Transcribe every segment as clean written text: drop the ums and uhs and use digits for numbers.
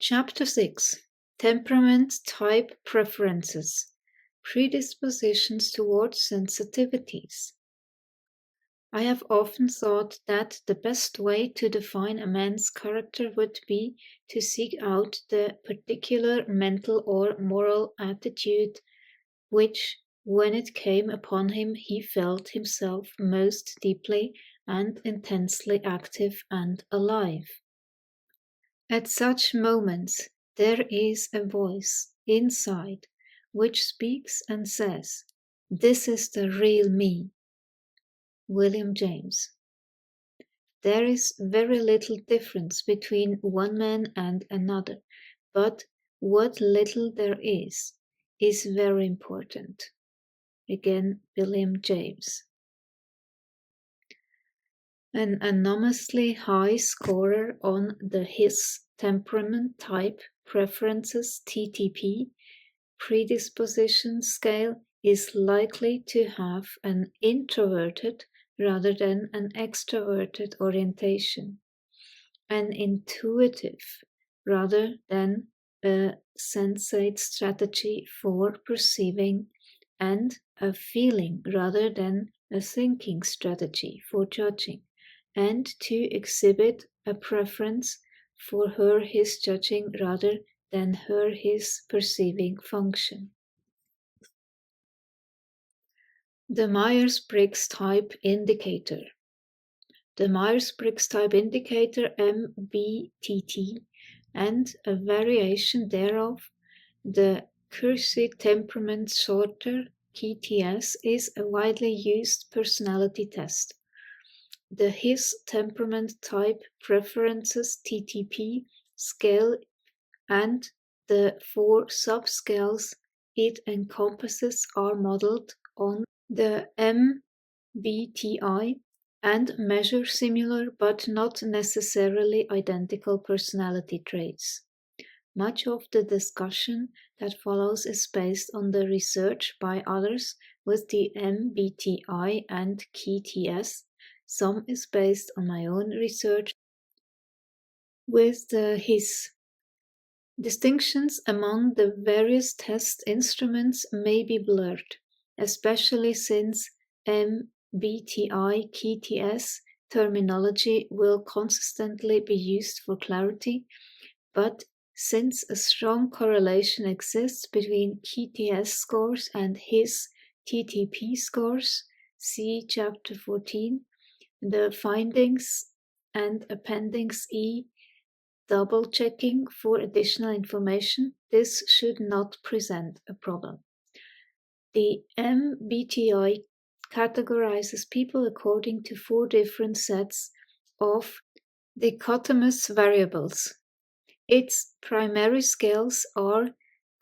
Chapter 6: Temperament Type Preferences, Predispositions Towards Sensitivities. I have often thought that the best way to define a man's character would be to seek out the particular mental or moral attitude which, when it came upon him, he felt himself most deeply and intensely active and alive. At such moments, there is a voice inside which speaks and says, "This is the real me." William James. There is very little difference between one man and another, but what little there is very important. Again, William James. An enormously high scorer on the H.I.S.S Temperament Type Preferences (TTP) predisposition scale is likely to have an introverted rather than an extroverted orientation, an intuitive rather than a sensate strategy for perceiving, and a feeling rather than a thinking strategy for judging, and to exhibit a preference for her/his judging rather than her/his perceiving function. The Myers-Briggs Type Indicator. The Myers-Briggs Type Indicator MBTT and a variation thereof, the Kersey Temperament Sorter KTS, is a widely used personality test. The H.I.S.S Temperament Type Preferences (TTP) scale and the 4 subscales it encompasses are modeled on the MBTI and measure similar but not necessarily identical personality traits. Much of the discussion that follows is based on the research by others with the MBTI and KTS. Some is based on my own research with the H.I.S.S. Distinctions among the various test instruments may be blurred, especially since MBTI-KTS terminology will consistently be used for clarity, but since a strong correlation exists between KTS scores and H.I.S.S TTP scores, see Chapter 14, the findings and Appendix E, double-checking for additional information, this should not present a problem. The MBTI categorizes people according to 4 different sets of dichotomous variables. Its primary scales are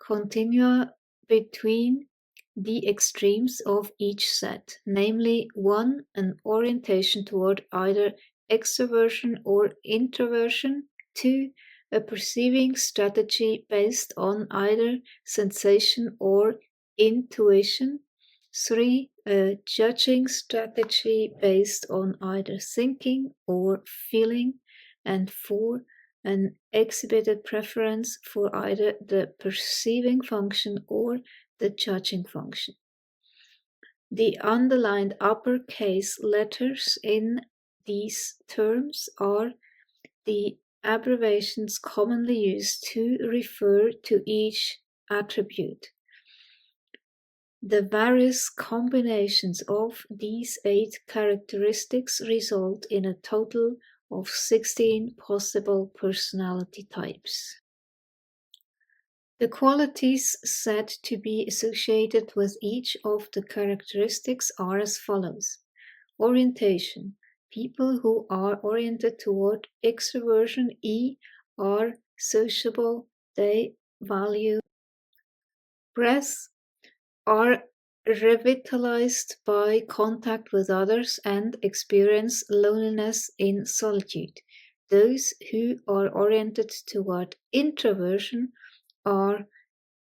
continua between the extremes of each set, namely 1, an orientation toward either extroversion or introversion, 2, a perceiving strategy based on either sensation or intuition, 3, a judging strategy based on either thinking or feeling, and 4, an exhibited preference for either the perceiving function or the judging function. The underlined uppercase letters in these terms are the abbreviations commonly used to refer to each attribute. The various combinations of these 8 characteristics result in a total of 16 possible personality types. The qualities said to be associated with each of the characteristics are as follows. Orientation. People who are oriented toward extroversion E are sociable, they value breath, are revitalized by contact with others, and experience loneliness in solitude. Those who are oriented toward introversion are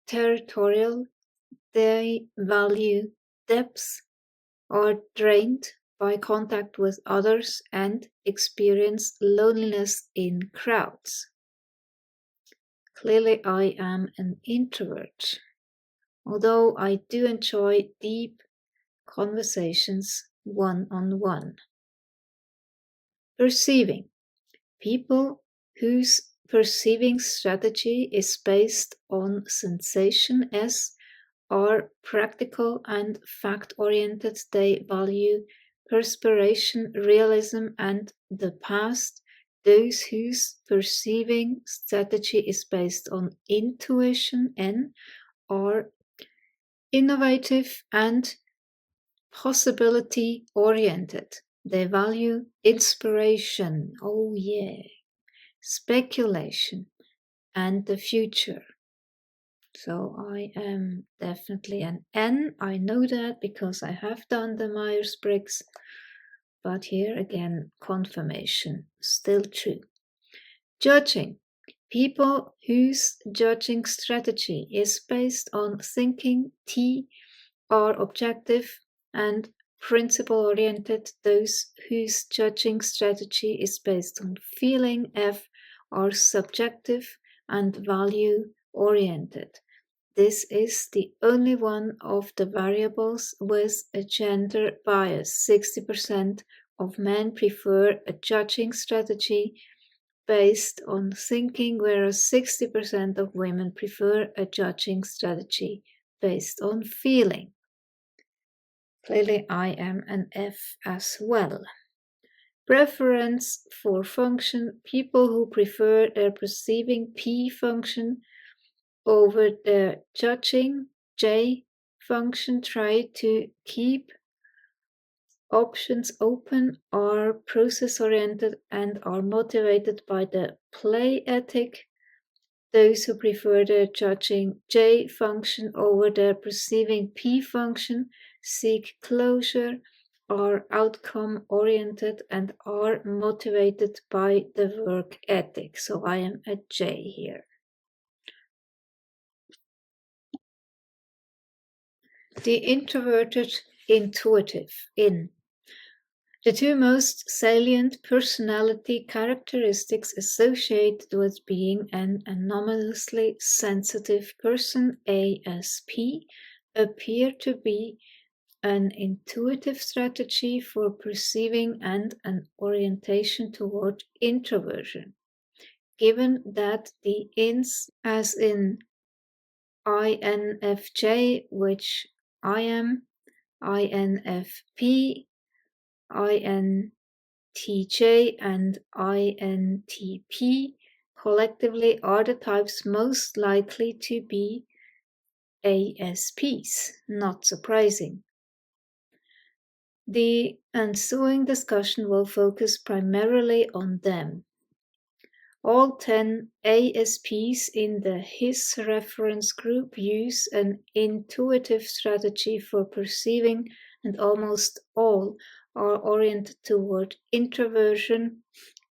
territorial, they value depth, are drained by contact with others, and experience loneliness in crowds. Clearly, I am an introvert, although I do enjoy deep conversations one-on-one. Perceiving. People whose perceiving strategy is based on sensation S are practical and fact-oriented. They value perspiration, realism, and the past. Those whose perceiving strategy is based on intuition N are innovative and possibility-oriented. They value inspiration, oh yeah, speculation, and the future. So I am definitely an N. I know that because I have done the Myers-Briggs, but here again, confirmation, still true. Judging. People whose judging strategy is based on thinking T are objective and principle-oriented. Those whose judging strategy is based on feeling F are subjective and value-oriented. This is the only one of the variables with a gender bias. 60% of men prefer a judging strategy based on thinking, whereas 60% of women prefer a judging strategy based on feeling. Clearly, I am an F as well. Preference for function. People who prefer their perceiving P function over their judging J function try to keep options open, are process-oriented, and are motivated by the play ethic. Those who prefer their judging J function over their perceiving P function seek closure, are outcome-oriented, and are motivated by the work ethic. So I am a J here. The introverted intuitive in. The two most salient personality characteristics associated with being an anomalously sensitive person, A.S.P, appear to be an intuitive strategy for perceiving and an orientation toward introversion. Given that the ins, as in INFJ, which I am, INFP, INTJ, and INTP collectively are the types most likely to be A.S.Ps, not surprising. The ensuing discussion will focus primarily on them. All 10 A.S.Ps in the H.I.S.S reference group use an intuitive strategy for perceiving, and almost all are oriented toward introversion.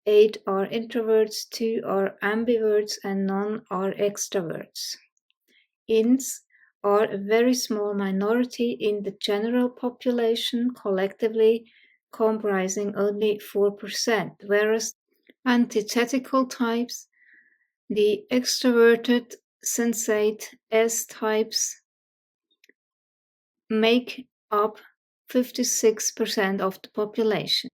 8 are introverts, 2 are ambiverts, and none are extroverts. Ins are a very small minority in the general population, collectively comprising only 4%, whereas antithetical types, the extroverted, sensate S-types, make up 56% of the population.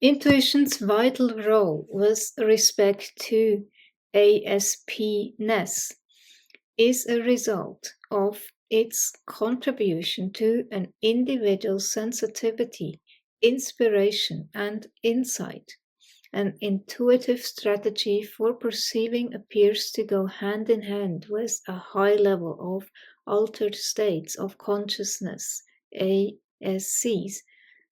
Intuition's vital role with respect to A.S.P.ness is a result of its contribution to an individual's sensitivity, inspiration, and insight. An intuitive strategy for perceiving appears to go hand in hand with a high level of altered states of consciousness, ASCs,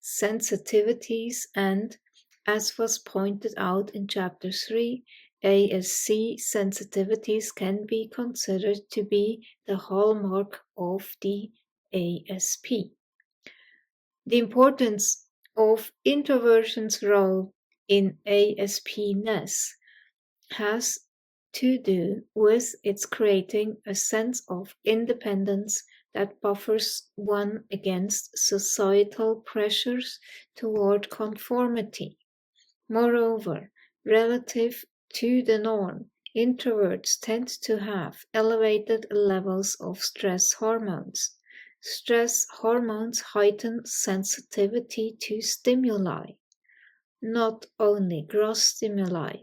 sensitivities, and, as was pointed out in Chapter 3, ASC sensitivities can be considered to be the hallmark of the ASP. The importance of introversion's role in ASP-ness has to do with its creating a sense of independence that buffers one against societal pressures toward conformity. Moreover, relative to the norm, Introverts tend to have elevated levels of stress hormones. Stress hormones heighten sensitivity to stimuli, not only gross stimuli,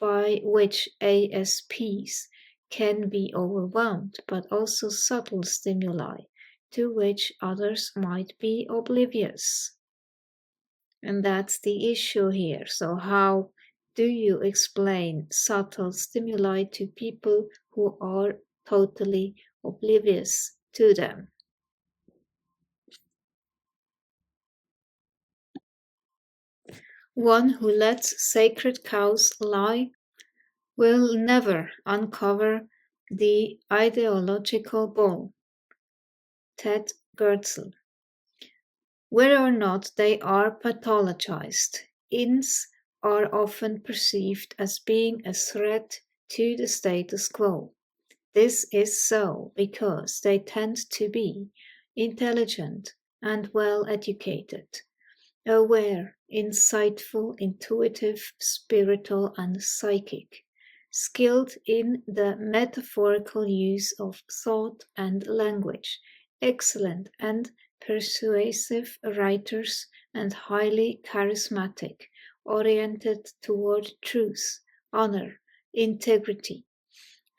by which A.S.Ps can be overwhelmed, but also subtle stimuli, to which others might be oblivious. And that's the issue here. So, how do you explain subtle stimuli to people who are totally oblivious to them? One who lets sacred cows lie will never uncover the ideological bull. Ted Gertzel. Whether or not they are pathologized, INS are often perceived as being a threat to the status quo. This is so because they tend to be intelligent and well educated, aware, insightful, intuitive, spiritual, and psychic, skilled in the metaphorical use of thought and language, excellent and persuasive writers, and highly charismatic, oriented toward truth, honor, integrity,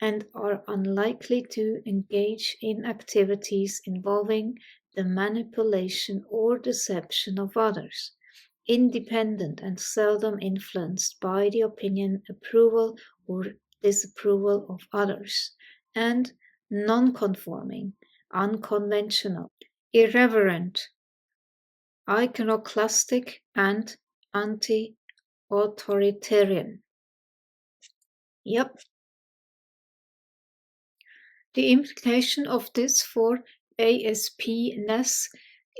and are unlikely to engage in activities involving the manipulation or deception of others, independent and seldom influenced by the opinion, approval, or disapproval of others, and non-conforming, unconventional, irreverent, iconoclastic, and anti-authoritarian. Yep. The implication of this for A.S.P.ness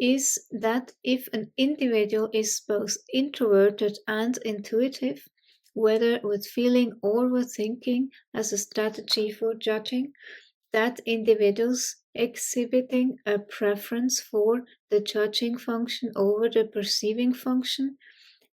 is that if an individual is both introverted and intuitive, whether with feeling or with thinking as a strategy for judging, that individuals exhibiting a preference for the judging function over the perceiving function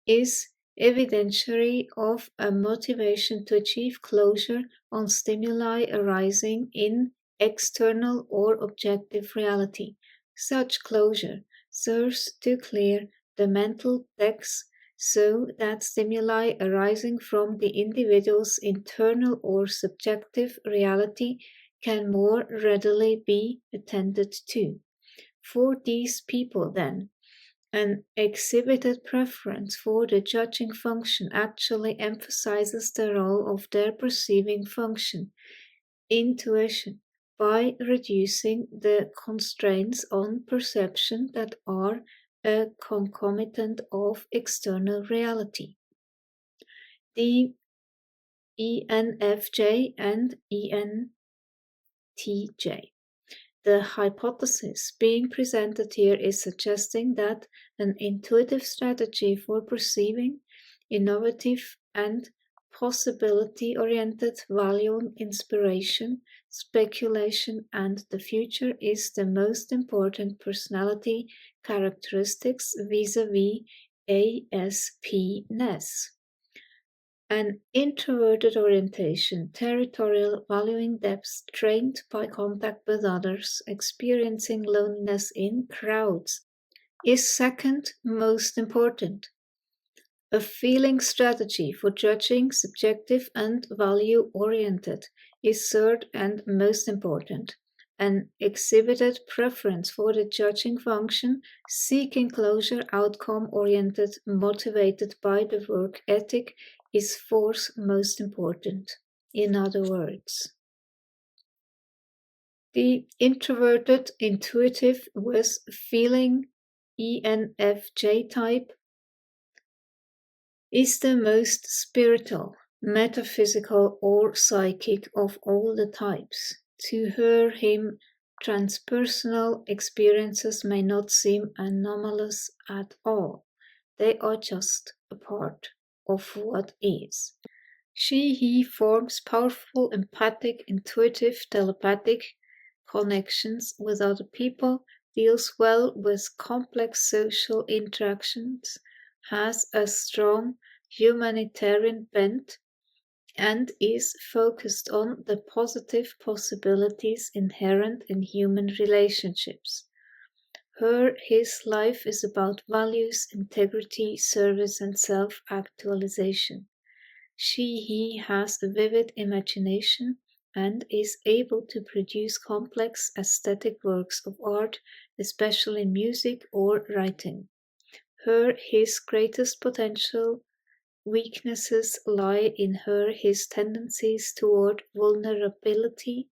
is evidentiary of a motivation to achieve closure on stimuli arising in external or objective reality. Such closure serves to clear the mental decks so that stimuli arising from the individual's internal or subjective reality can more readily be attended to. For these people, then, an exhibited preference for the judging function actually emphasizes the role of their perceiving function, intuition, by reducing the constraints on perception that are a concomitant of external reality. The ENFJ and ENTJ. The hypothesis being presented here is suggesting that an intuitive strategy for perceiving, innovative, and possibility oriented valuing inspiration, speculation, and the future is the most important personality characteristics vis a vis A.S.P. ness. An introverted orientation, territorial, valuing depth, trained by contact with others, experiencing loneliness in crowds, is second most important. A feeling strategy for judging, subjective and value oriented, is third and most important. An exhibited preference for the judging function, seeking closure, outcome oriented, motivated by the work ethic, is fourth most important. In other words, the introverted, intuitive with feeling ENFJ type is the most spiritual, metaphysical, or psychic of all the types. To her, him, transpersonal experiences may not seem anomalous at all. They are just a part of what is. He forms powerful, empathic, intuitive, telepathic connections with other people, deals well with complex social interactions, has a strong humanitarian bent, and is focused on the positive possibilities inherent in human relationships. His life is about values, integrity, service, and self-actualization. He has a vivid imagination and is able to produce complex aesthetic works of art, especially in music or writing. His greatest potential weaknesses lie in his tendencies toward vulnerability,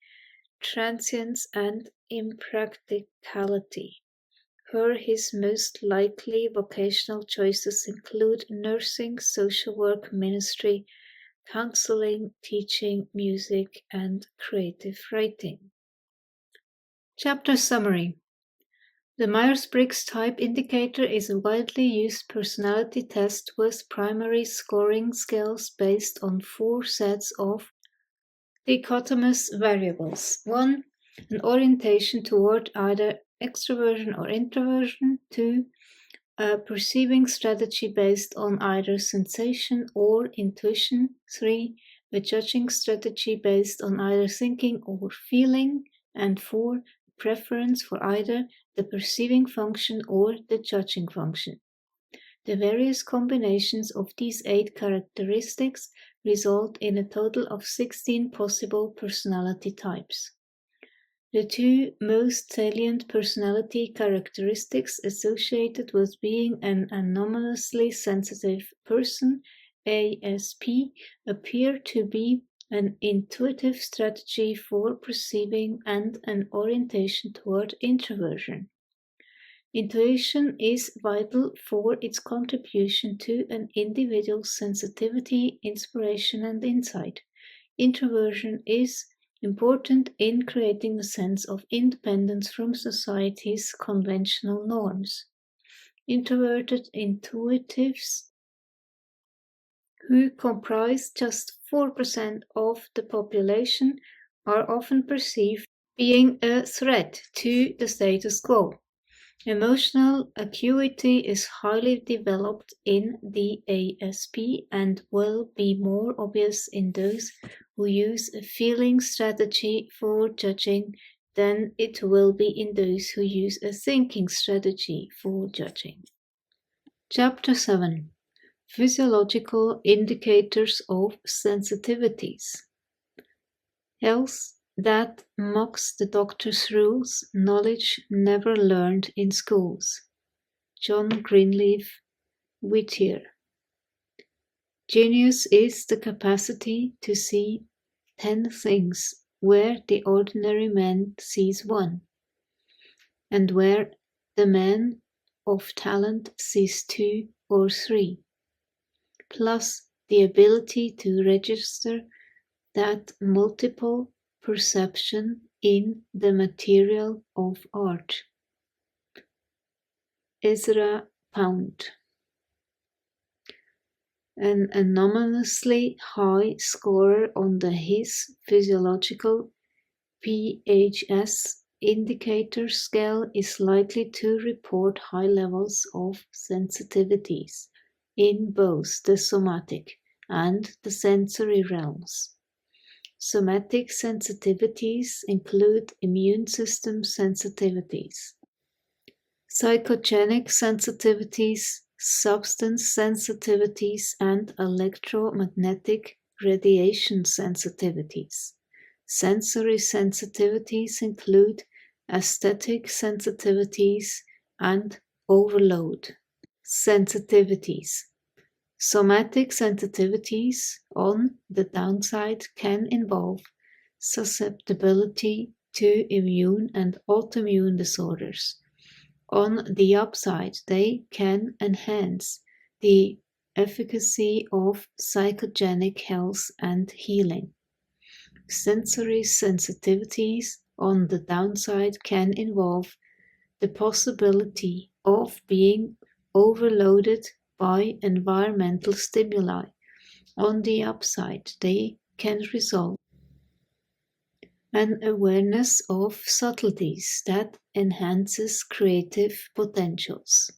transience, and impracticality. His most likely vocational choices include nursing, social work, ministry, counseling, teaching, music, and creative writing. Chapter Summary. The Myers-Briggs Type Indicator is a widely used personality test with primary scoring scales based on 4 sets of dichotomous variables. 1. An orientation toward either extroversion or introversion. 2. A perceiving strategy based on either sensation or intuition. 3. A judging strategy based on either thinking or feeling. And 4. Preference for either the perceiving function or the judging function. The various combinations of these 8 characteristics result in a total of 16 possible personality types. The 2 most salient personality characteristics associated with being an anomalously sensitive person, A.S.P, appear to be an intuitive strategy for perceiving and an orientation toward introversion. Intuition is vital for its contribution to an individual's sensitivity, inspiration, and insight. Introversion is important in creating a sense of independence from society's conventional norms. Introverted intuitives, who comprise just 4% of the population, are often perceived being a threat to the status quo. Emotional acuity is highly developed in the A.S.P and will be more obvious in those who use a feeling strategy for judging than it will be in those who use a thinking strategy for judging. Chapter 7. Physiological indicators of sensitivities. Health that mocks the doctor's rules, knowledge never learned in schools. John Greenleaf Whittier. Genius is the capacity to see 10 things where the ordinary man sees 1, and where the man of talent sees 2 or 3, plus the ability to register that multiple perception in the material of art. Ezra Pound. An anomalously high scorer on the H.I.S.S physiological H.I.S.S indicator scale is likely to report high levels of sensitivities in both the somatic and the sensory realms. Somatic sensitivities include immune system sensitivities, psychogenic sensitivities, substance sensitivities, and electromagnetic radiation sensitivities. Sensory sensitivities include aesthetic sensitivities and overload sensitivities. Somatic sensitivities, on the downside, can involve susceptibility to immune and autoimmune disorders. On the upside, they can enhance the efficacy of psychogenic health and healing. Sensory sensitivities, on the downside, can involve the possibility of being overloaded by environmental stimuli. On the upside, they can result an awareness of subtleties that enhances creative potentials.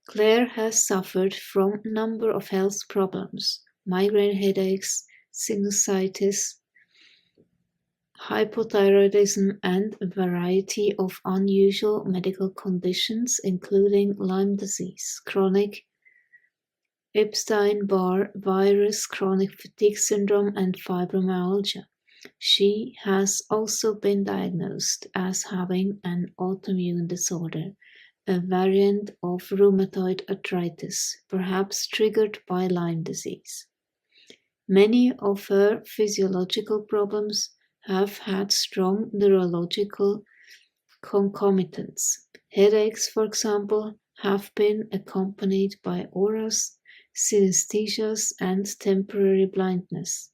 Claire has suffered from a number of health problems. migraine headaches, sinusitis, hypothyroidism, and a variety of unusual medical conditions, including Lyme disease, chronic Epstein-Barr virus, chronic fatigue syndrome, and fibromyalgia. She has also been diagnosed as having an autoimmune disorder, a variant of rheumatoid arthritis, perhaps triggered by Lyme disease. Many of her physiological problems have had strong neurological concomitants. Headaches, for example, have been accompanied by auras, synesthesias, and temporary blindness.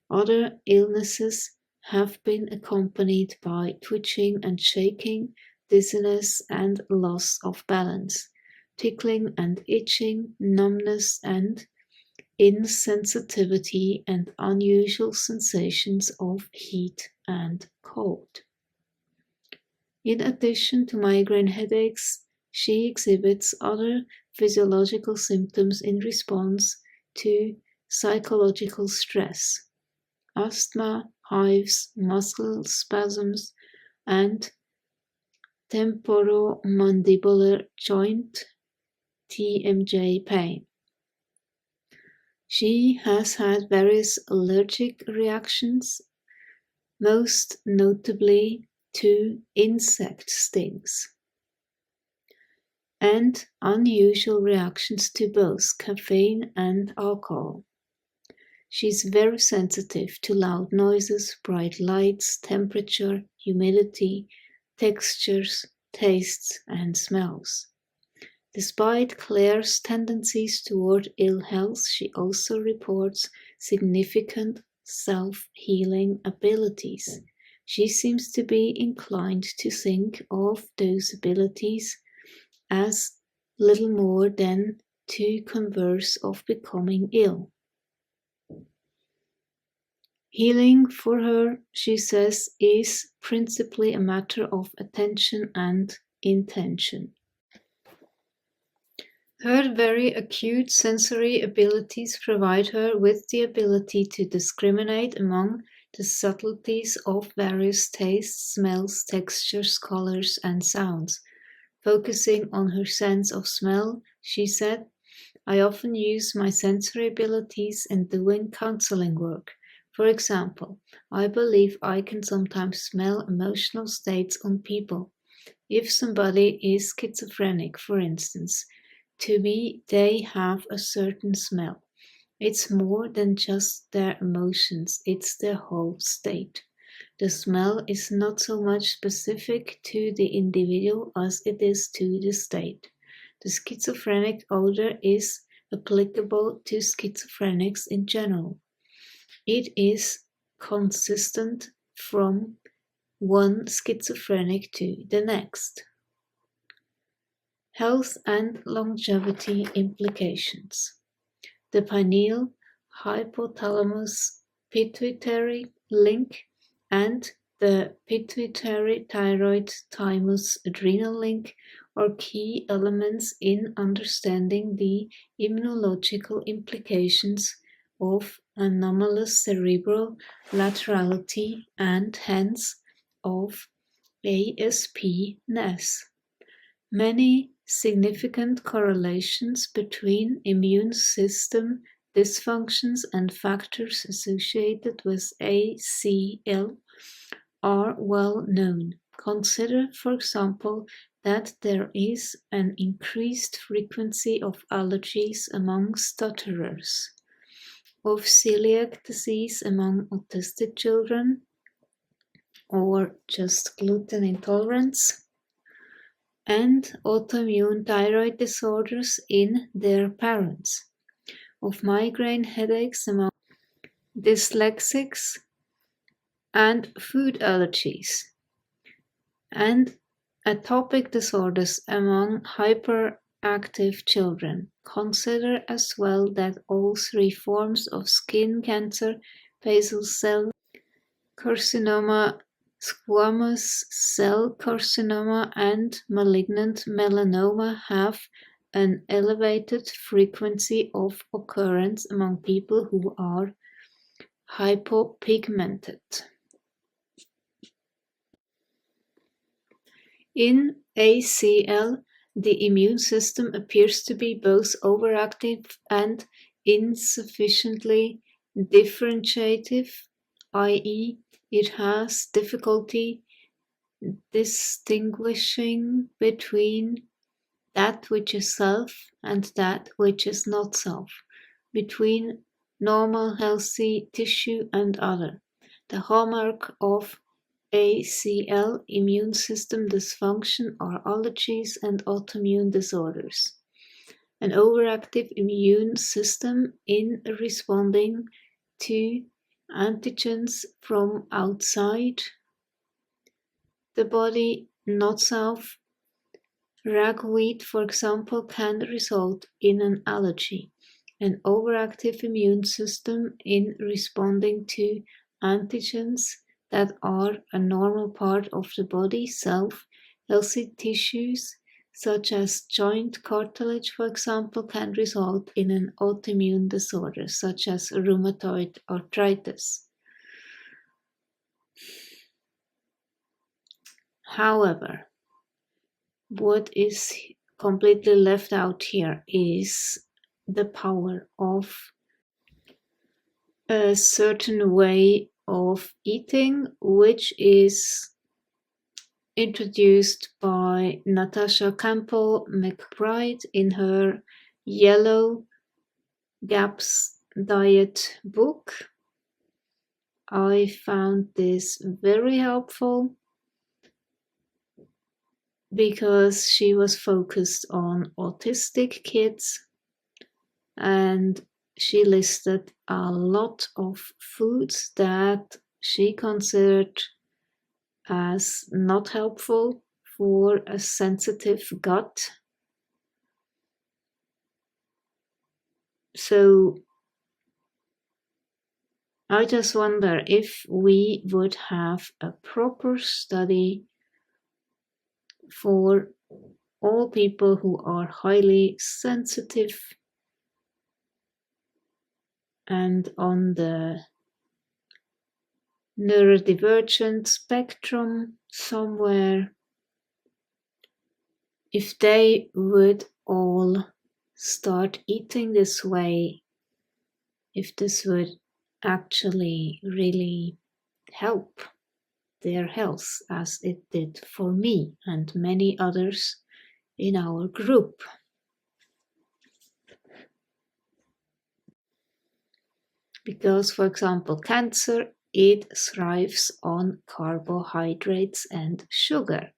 Other illnesses have been accompanied by twitching and shaking, dizziness and loss of balance, tickling and itching, numbness and insensitivity, and unusual sensations of heat and cold. In addition to migraine headaches, she exhibits other physiological symptoms in response to psychological stress: asthma, hives, muscle spasms, and temporomandibular joint (TMJ) pain. She has had various allergic reactions, most notably to insect stings, and unusual reactions to both caffeine and alcohol. She is very sensitive to loud noises, bright lights, temperature, humidity, textures, tastes, and smells. Despite Claire's tendencies toward ill health, she also reports significant self-healing abilities. She seems to be inclined to think of those abilities as little more than two converse of becoming ill. Healing for her, she says, is principally a matter of attention and intention. Her very acute sensory abilities provide her with the ability to discriminate among the subtleties of various tastes, smells, textures, colors, and sounds. Focusing on her sense of smell, she said, "I often use my sensory abilities in doing counseling work. For example, I believe I can sometimes smell emotional states on people. If somebody is schizophrenic, for instance, to me they have a certain smell. It's more than just their emotions, it's their whole state. The smell is not so much specific to the individual as it is to the state. The schizophrenic odor is applicable to schizophrenics in general. It is consistent from one schizophrenic to the next." Health and longevity implications. The pineal hypothalamus pituitary link and the pituitary thyroid thymus adrenal link are key elements in understanding the immunological implications of anomalous cerebral laterality and hence of A.S.P-ness. Many significant correlations between immune system dysfunctions and factors associated with ACL are well known. Consider, for example, that there is an increased frequency of allergies among stutterers, of celiac disease among autistic children, or just gluten intolerance, and autoimmune thyroid disorders in their parents, of migraine headaches among dyslexics and food allergies, and atopic disorders among hyperactive children. Consider as well that all three forms of skin cancer, basal cell carcinoma, squamous cell carcinoma, and malignant melanoma have an elevated frequency of occurrence among people who are hypopigmented. In ACL, the immune system appears to be both overactive and insufficiently differentiative, i.e., it has difficulty distinguishing between that which is self and that which is not self, between normal healthy tissue and other. The hallmark of ACL immune system dysfunction are allergies and autoimmune disorders. An overactive immune system in responding to antigens from outside the body, not self. Ragweed, for example, can result in an allergy. An overactive immune system in responding to antigens that are a normal part of the body, self, healthy tissues, such as joint cartilage, for example, can result in an autoimmune disorder, such as rheumatoid arthritis. However, what is completely left out here is the power of a certain way of eating, which is introduced by Natasha Campbell McBride in her Yellow Gaps Diet book. I found this very helpful because she was focused on autistic kids and she listed a lot of foods that she considered as not helpful for a sensitive gut. So I just wonder if we would have a proper study for all people who are highly sensitive and on the neurodivergent spectrum somewhere, if they would all start eating this way, if this would actually really help their health as it did for me and many others in our group. Because, for example, cancer, it thrives on carbohydrates and sugar.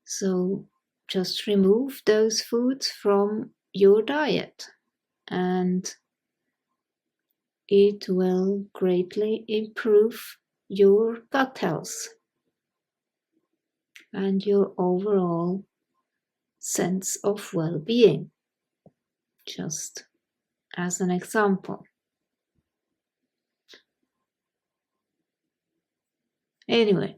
So just remove those foods from your diet and it will greatly improve your gut health and your overall sense of well-being, just as an example. Anyway,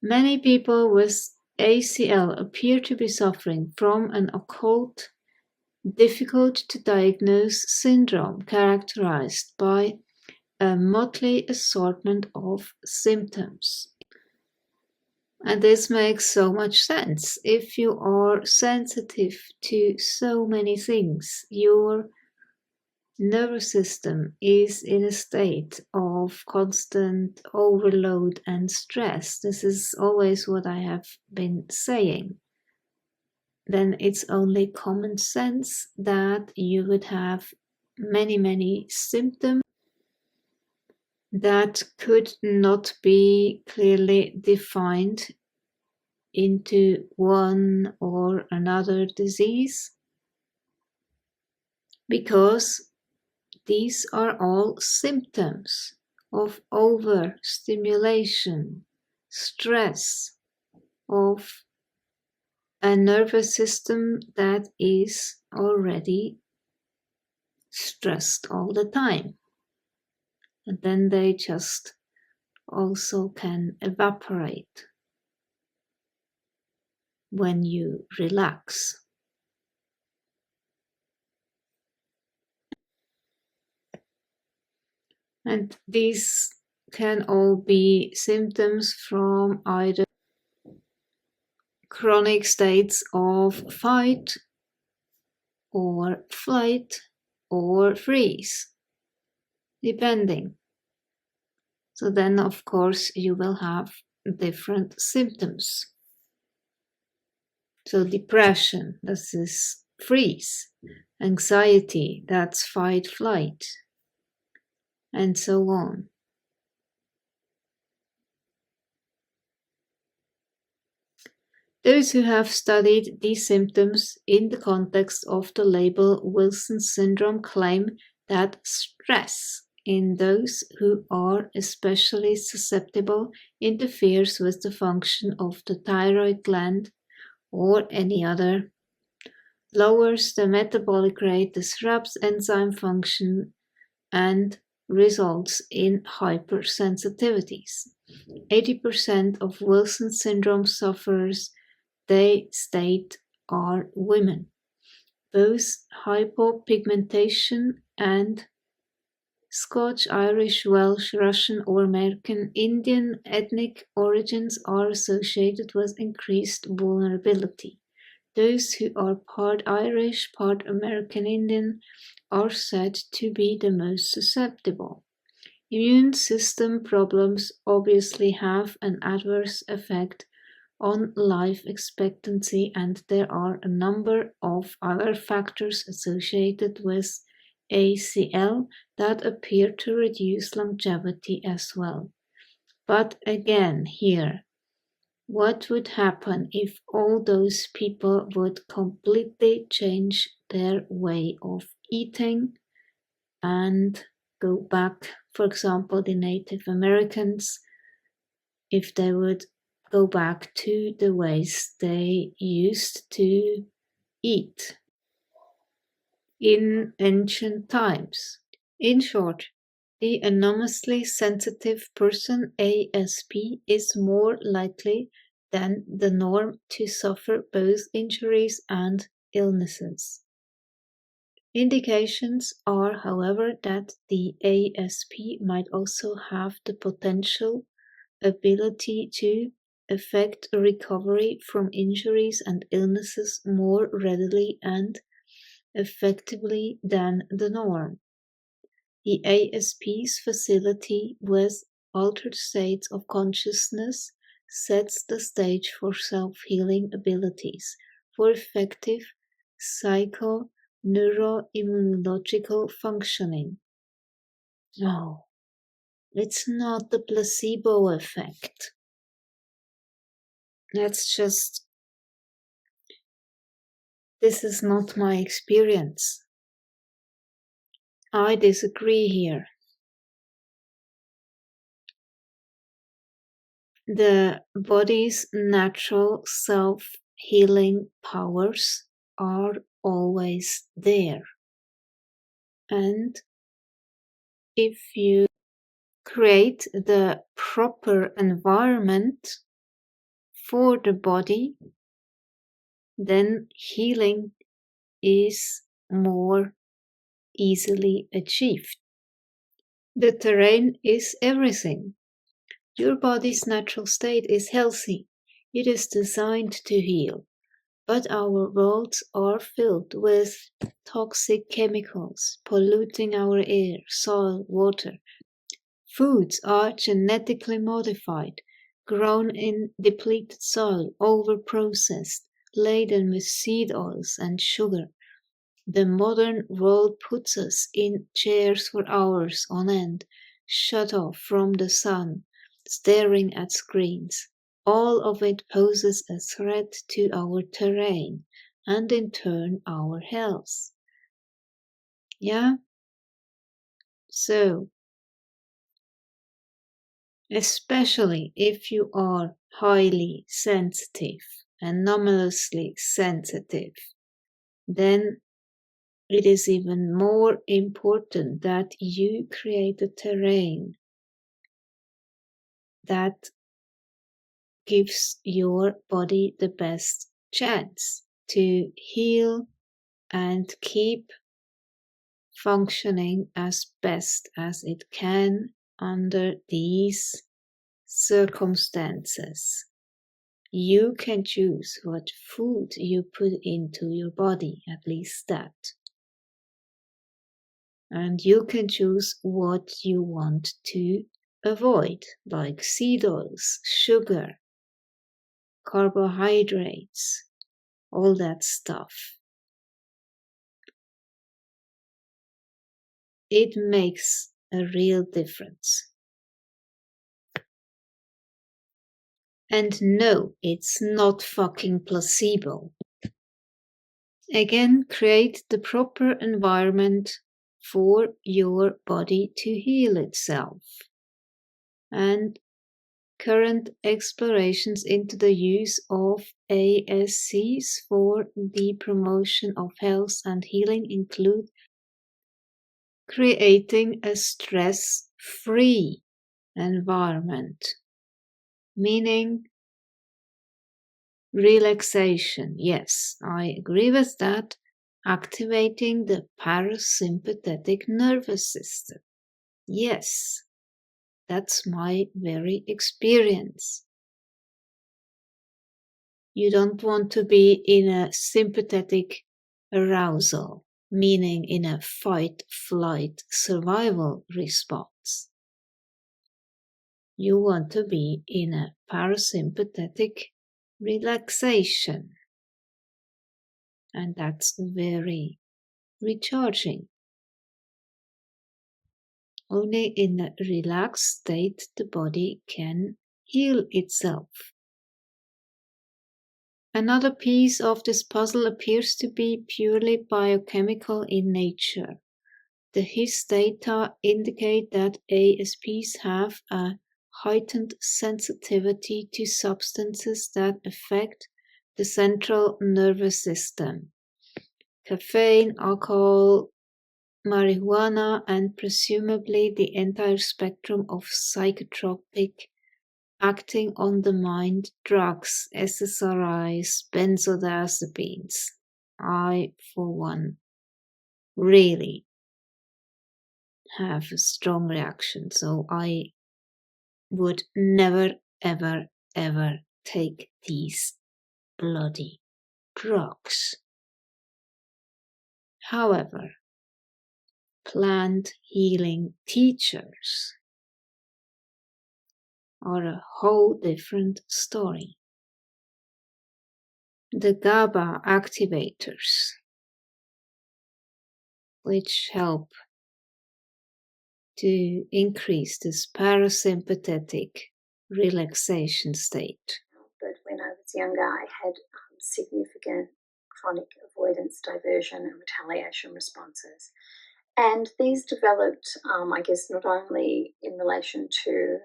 many people with ACL appear to be suffering from an occult, difficult to diagnose syndrome characterized by a motley assortment of symptoms. And this makes so much sense. If you are sensitive to so many things, your nervous system is in a state of constant overload and stress. This is always what I have been saying. Then it's only common sense that you would have many symptoms that could not be clearly defined into one or another disease, because these are all symptoms of overstimulation, stress, of a nervous system that is already stressed all the time. And then they just also can evaporate. when you relax. And these can all be symptoms from either chronic states of fight or flight or freeze, depending. So then, of course, you will have different symptoms. So depression, this is freeze. Anxiety, that's fight, flight, and so on. Those who have studied these symptoms in the context of the label Wilson syndrome claim that stress in those who are especially susceptible interferes with the function of the thyroid gland or any other, lowers the metabolic rate, disrupts enzyme function, and results in hypersensitivities. 80% of Wilson syndrome sufferers, they state, are women. Both hypopigmentation and Scotch, Irish, Welsh, Russian, or American Indian ethnic origins are associated with increased vulnerability. Those who are part Irish, part American Indian are said to be the most susceptible. Immune system problems obviously have an adverse effect on life expectancy, and there are a number of other factors associated with ACL that appear to reduce longevity as well. But again, here, what would happen if all those people would completely change their way of eating and go back, for example, the Native Americans, if they would go back to the ways they used to eat in ancient times? In short, the enormously sensitive person, A.S.P, is more likely than the norm to suffer both injuries and illnesses. Indications are, however, that the A.S.P might also have the potential ability to affect recovery from injuries and illnesses more readily and effectively than the norm. The A.S.P's facility with altered states of consciousness sets the stage for self-healing abilities, for effective psycho-neuroimmunological functioning. No, it's not the placebo effect. This is not my experience. I disagree here. The body's natural self-healing powers are always there. And if you create the proper environment for the body, then healing is more easily achieved. The terrain is everything. Your body's natural state is healthy. It is designed to heal. But our worlds are filled with toxic chemicals, polluting our air, soil, water. Foods are genetically modified, grown in depleted soil, overprocessed, laden with seed oils and sugar. The modern world puts us in chairs for hours on end, shut off from the sun, staring at screens. All of it poses a threat to our terrain and in turn our health. Yeah? So, especially if you are highly sensitive, anomalously sensitive, then it is even more important that you create a terrain that gives your body the best chance to heal and keep functioning as best as it can under these circumstances. You can choose what food you put into your body, at least that. And you can choose what you want to avoid, like seed oils, sugar, carbohydrates, all that stuff. It makes a real difference. And no, it's not fucking placebo. Again, create the proper environment for your body to heal itself. And current explorations into the use of A.S.Cs for the promotion of health and healing include creating a stress-free environment, meaning relaxation. Yes, I agree with that. Activating the parasympathetic nervous system. Yes, that's my very experience. You don't want to be in a sympathetic arousal, meaning in a fight, flight, survival response. You want to be in a parasympathetic relaxation. And that's very recharging. Only in a relaxed state the body can heal itself. Another piece of this puzzle appears to be purely biochemical in nature. The H.I.S.S data indicate that A.S.Ps have a heightened sensitivity to substances that affect the central nervous system. Caffeine, alcohol, marijuana, and presumably the entire spectrum of psychotropic acting on the mind drugs, SSRIs, benzodiazepines. I, for one, really have a strong reaction, so I would never, ever, ever take these bloody drugs. However, plant healing teachers are a whole different story. The GABA activators, which help to increase this parasympathetic relaxation state. But when I was younger, I had significant chronic avoidance, diversion, and retaliation responses. And these developed, I guess, not only in relation to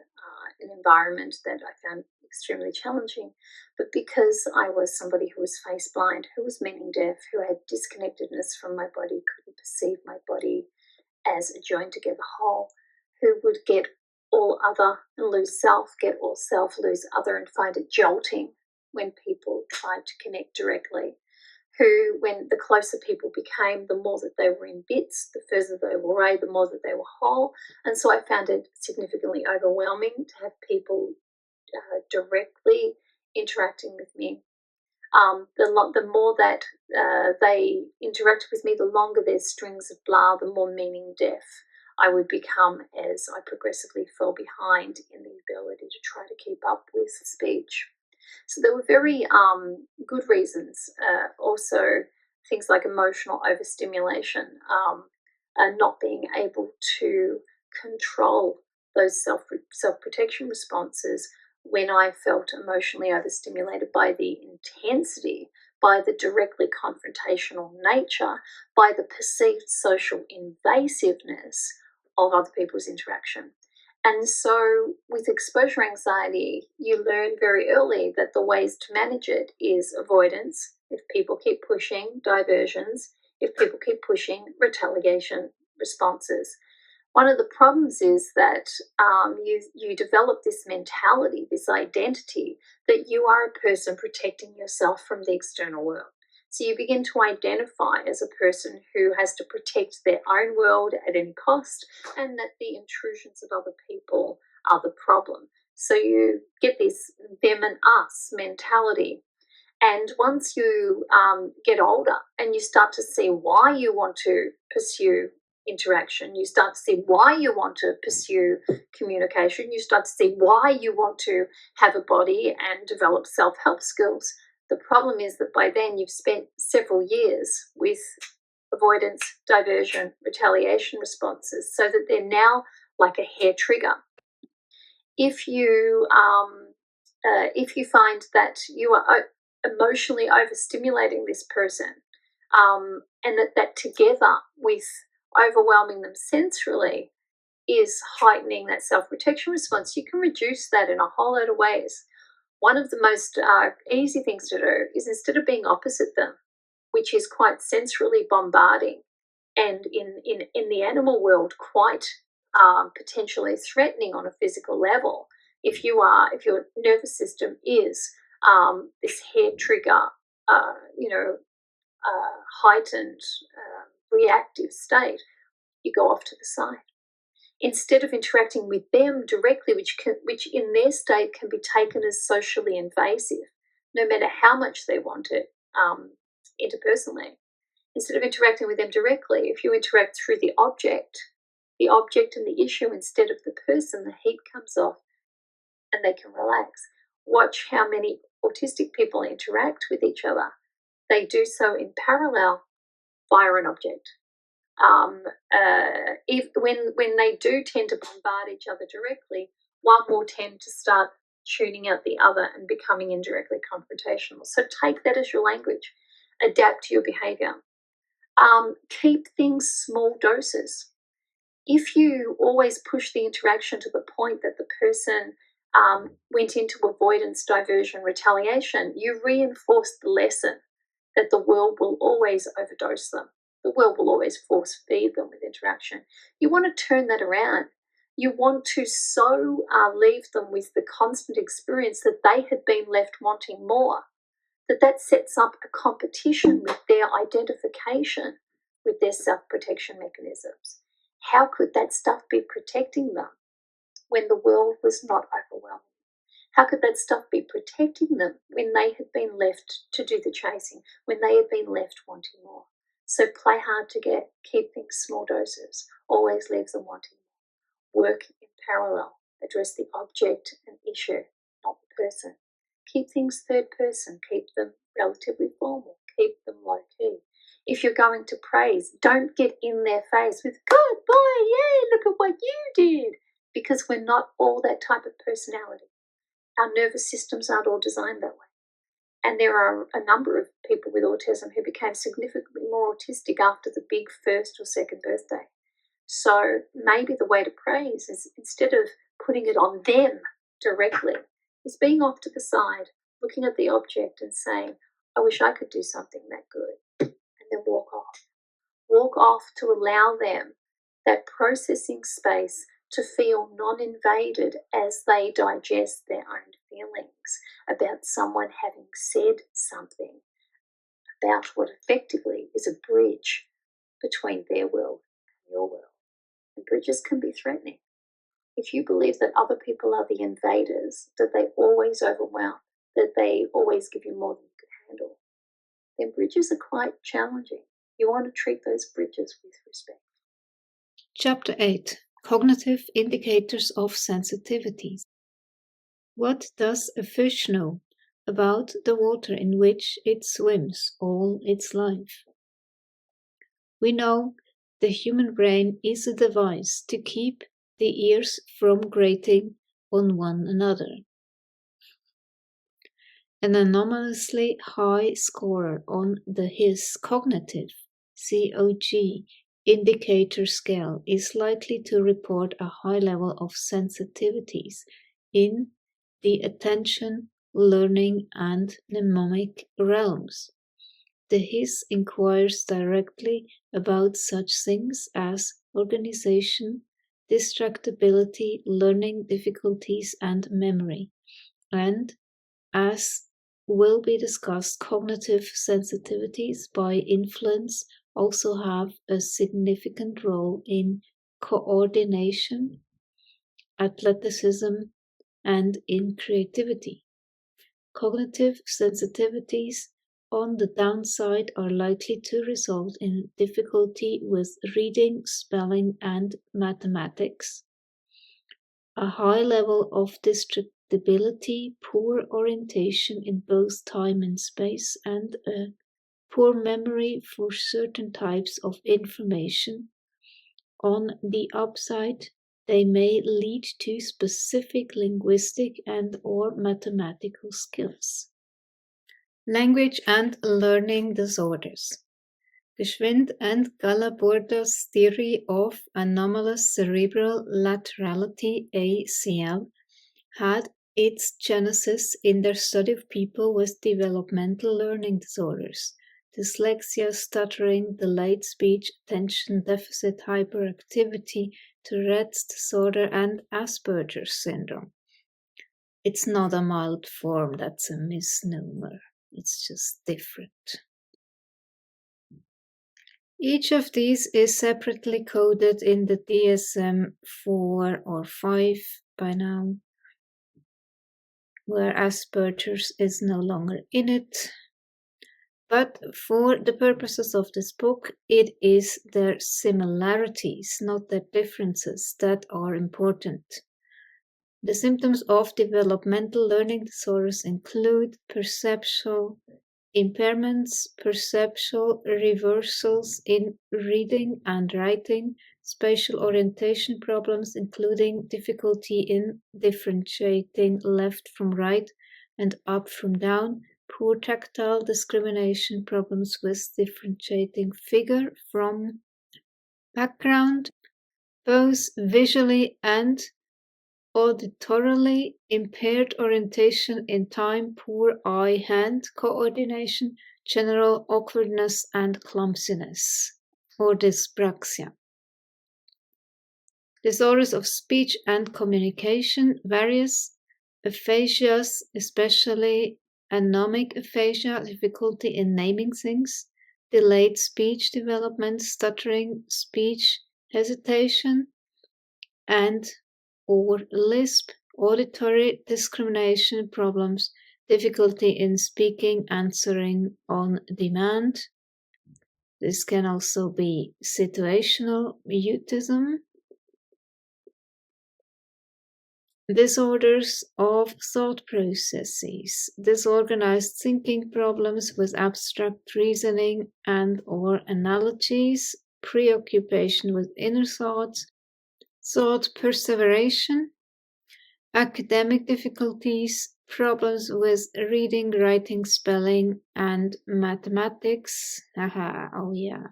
an environment that I found extremely challenging, but because I was somebody who was face blind, who was meaning deaf, who had disconnectedness from my body, couldn't perceive my body as a joined together whole, who would get all other and lose self, get all self, lose other, and find it jolting when people tried to connect directly. Who, when the closer people became, the more that they were in bits, the further they were away, the more that they were whole. And so I found it significantly overwhelming to have people directly interacting with me. The more that they interacted with me, the longer their strings of blah, the more meaning deaf I would become as I progressively fell behind in the ability to try to keep up with speech. So there were very good reasons. Also, things like emotional overstimulation, not being able to control those self-protection responses when I felt emotionally overstimulated by the intensity, by the directly confrontational nature, by the perceived social invasiveness of other people's interaction. And so with exposure anxiety, you learn very early that the ways to manage it is avoidance. If people keep pushing, diversions. If people keep pushing, retaliation responses. One of the problems is that you develop this mentality, this identity, that you are a person protecting yourself from the external world. So you begin to identify as a person who has to protect their own world at any cost, and that the intrusions of other people are the problem. So you get this them and us mentality. And once you get older and you start to see why you want to pursue interaction, you start to see why you want to pursue communication, you start to see why you want to have a body and develop self-help skills. The problem is that by then you've spent several years with avoidance, diversion, retaliation responses, so that they're now like a hair trigger. If you find that you are emotionally overstimulating this person, and that together with overwhelming them sensorily is heightening that self-protection response, you can reduce that in a whole lot of ways. One of the most easy things to do is, instead of being opposite them, which is quite sensorily bombarding, and in the animal world quite potentially threatening on a physical level, if your nervous system is this hair trigger, heightened reactive state, you go off to the side. Instead of interacting with them directly, which in their state can be taken as socially invasive, no matter how much they want it interpersonally. Instead of interacting with them directly, if you interact through the object and the issue instead of the person, the heat comes off and they can relax. Watch how many autistic people interact with each other. They do so in parallel via an object. When they do tend to bombard each other directly, one will tend to start tuning out the other and becoming indirectly confrontational. So take that as your language. Adapt to your behavior. Keep things small doses. If you always push the interaction to the point that the person went into avoidance, diversion, retaliation, you reinforce the lesson that the world will always overdose them. The world will always force feed them with interaction. You want to turn that around. You want to so leave them with the constant experience that they had been left wanting more, that sets up a competition with their identification with their self-protection mechanisms. How could that stuff be protecting them when the world was not overwhelming? How could that stuff be protecting them when they had been left to do the chasing, when they had been left wanting more? So play hard to get, keep things small doses, always leave them wanting more. Work in parallel, address the object and issue, not the person. Keep things third person, keep them relatively formal, keep them low key. If you're going to praise, don't get in their face with, good boy, yay, look at what you did, because we're not all that type of personality. Our nervous systems aren't all designed that way. And there are a number of people with autism who became significantly more autistic after the big first or second birthday. So maybe the way to praise is, instead of putting it on them directly, is being off to the side, looking at the object and saying, I wish I could do something that good, and then walk off. Walk off to allow them that processing space to feel non-invaded as they digest their own feelings about someone having said something about what effectively is a bridge between their world and your world. And bridges can be threatening. If you believe that other people are the invaders, that they always overwhelm, that they always give you more than you can handle, then bridges are quite challenging. You want to treat those bridges with respect. Chapter 8. Cognitive Indicators of Sensitivities. What does a fish know about the water in which it swims all its life? We know the human brain is a device to keep the ears from grating on one another. An anomalously high score on the H.I.S.S cognitive COG indicator scale is likely to report a high level of sensitivities in the attention, learning, and mnemonic realms. The H.I.S.S inquires directly about such things as organization, distractibility, learning difficulties, and memory. And, as will be discussed, cognitive sensitivities by influence also have a significant role in coordination, athleticism, and in creativity. Cognitive sensitivities, on the downside, are likely to result in difficulty with reading, spelling, and mathematics, a high level of distractibility, poor orientation in both time and space, and a poor memory for certain types of information. On the upside, they may lead to specific linguistic and/or mathematical skills. Language and learning disorders. Geschwind and Galaborda's theory of anomalous cerebral laterality (ACL) had its genesis in their study of people with developmental learning disorders, dyslexia, stuttering, delayed speech, attention deficit hyperactivity, Tourette's disorder, and Asperger's syndrome. It's not a mild form, that's a misnomer. It's just different. Each of these is separately coded in the DSM-4 or 5 by now, where Asperger's is no longer in it. But for the purposes of this book, it is their similarities, not their differences, that are important. The symptoms of developmental learning disorders include perceptual impairments, perceptual reversals in reading and writing, spatial orientation problems, including difficulty in differentiating left from right and up from down, poor tactile discrimination, problems with differentiating figure from background, both visually and auditorily, impaired orientation in time, poor eye-hand coordination, general awkwardness and clumsiness, or dyspraxia. Disorders of speech and communication, various aphasias, especially anomic aphasia, difficulty in naming things, delayed speech development, stuttering, speech hesitation, and or lisp, auditory discrimination problems, difficulty in speaking, answering on demand. This can also be situational mutism. Disorders of thought processes, disorganized thinking problems with abstract reasoning and or analogies, preoccupation with inner thoughts, thought perseveration, academic difficulties, problems with reading, writing, spelling, and mathematics. Oh yeah.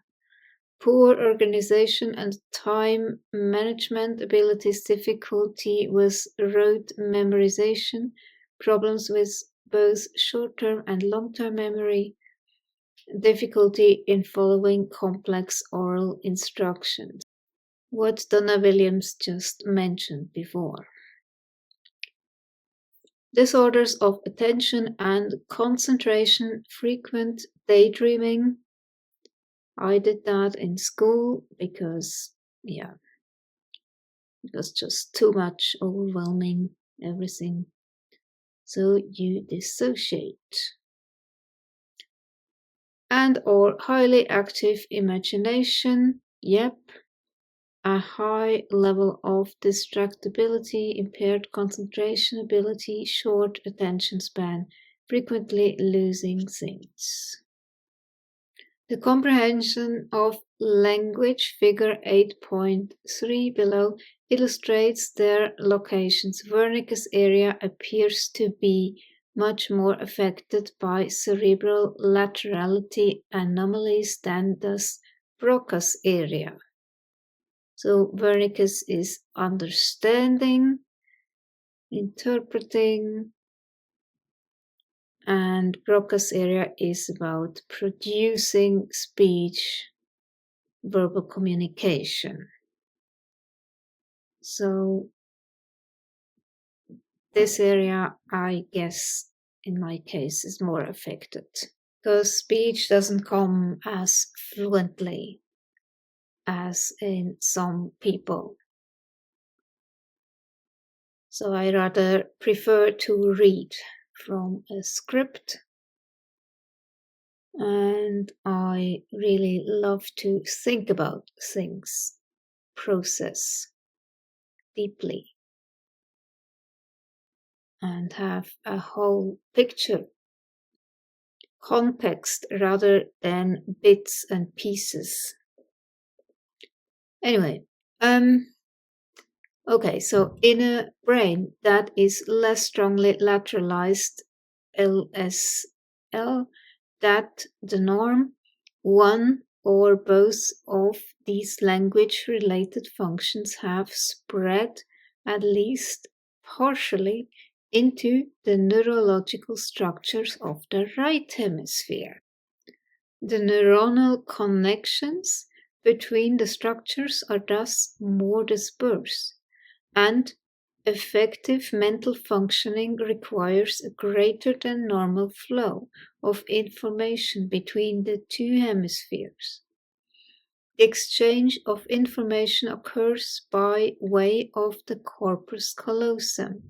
Poor organization and time management abilities, difficulty with rote memorization, problems with both short-term and long-term memory, difficulty in following complex oral instructions. What Donna Williams just mentioned before. Disorders of attention and concentration, frequent daydreaming. I did that in school because, it was just too much, overwhelming, everything. So you dissociate. And or highly active imagination. Yep. A high level of distractibility, impaired concentration ability, short attention span, frequently losing things. The comprehension of language, figure 8.3 below, illustrates their locations. Wernicke's area appears to be much more affected by cerebral laterality anomalies than does Broca's area. So Wernicke's is understanding, interpreting, and Broca's area is about producing speech, verbal communication. So this area, I guess, in my case, is more affected because speech doesn't come as fluently as in some people. So I rather prefer to read from a script, and I really love to think about things, process deeply, and have a whole picture, context rather than bits and pieces. Anyway, okay, so in a brain that is less strongly lateralized, LSL, that the norm, one or both of these language-related functions have spread, at least partially, into the neurological structures of the right hemisphere. The neuronal connections between the structures are thus more dispersed, and effective mental functioning requires a greater than normal flow of information between the two hemispheres. The exchange of information occurs by way of the corpus callosum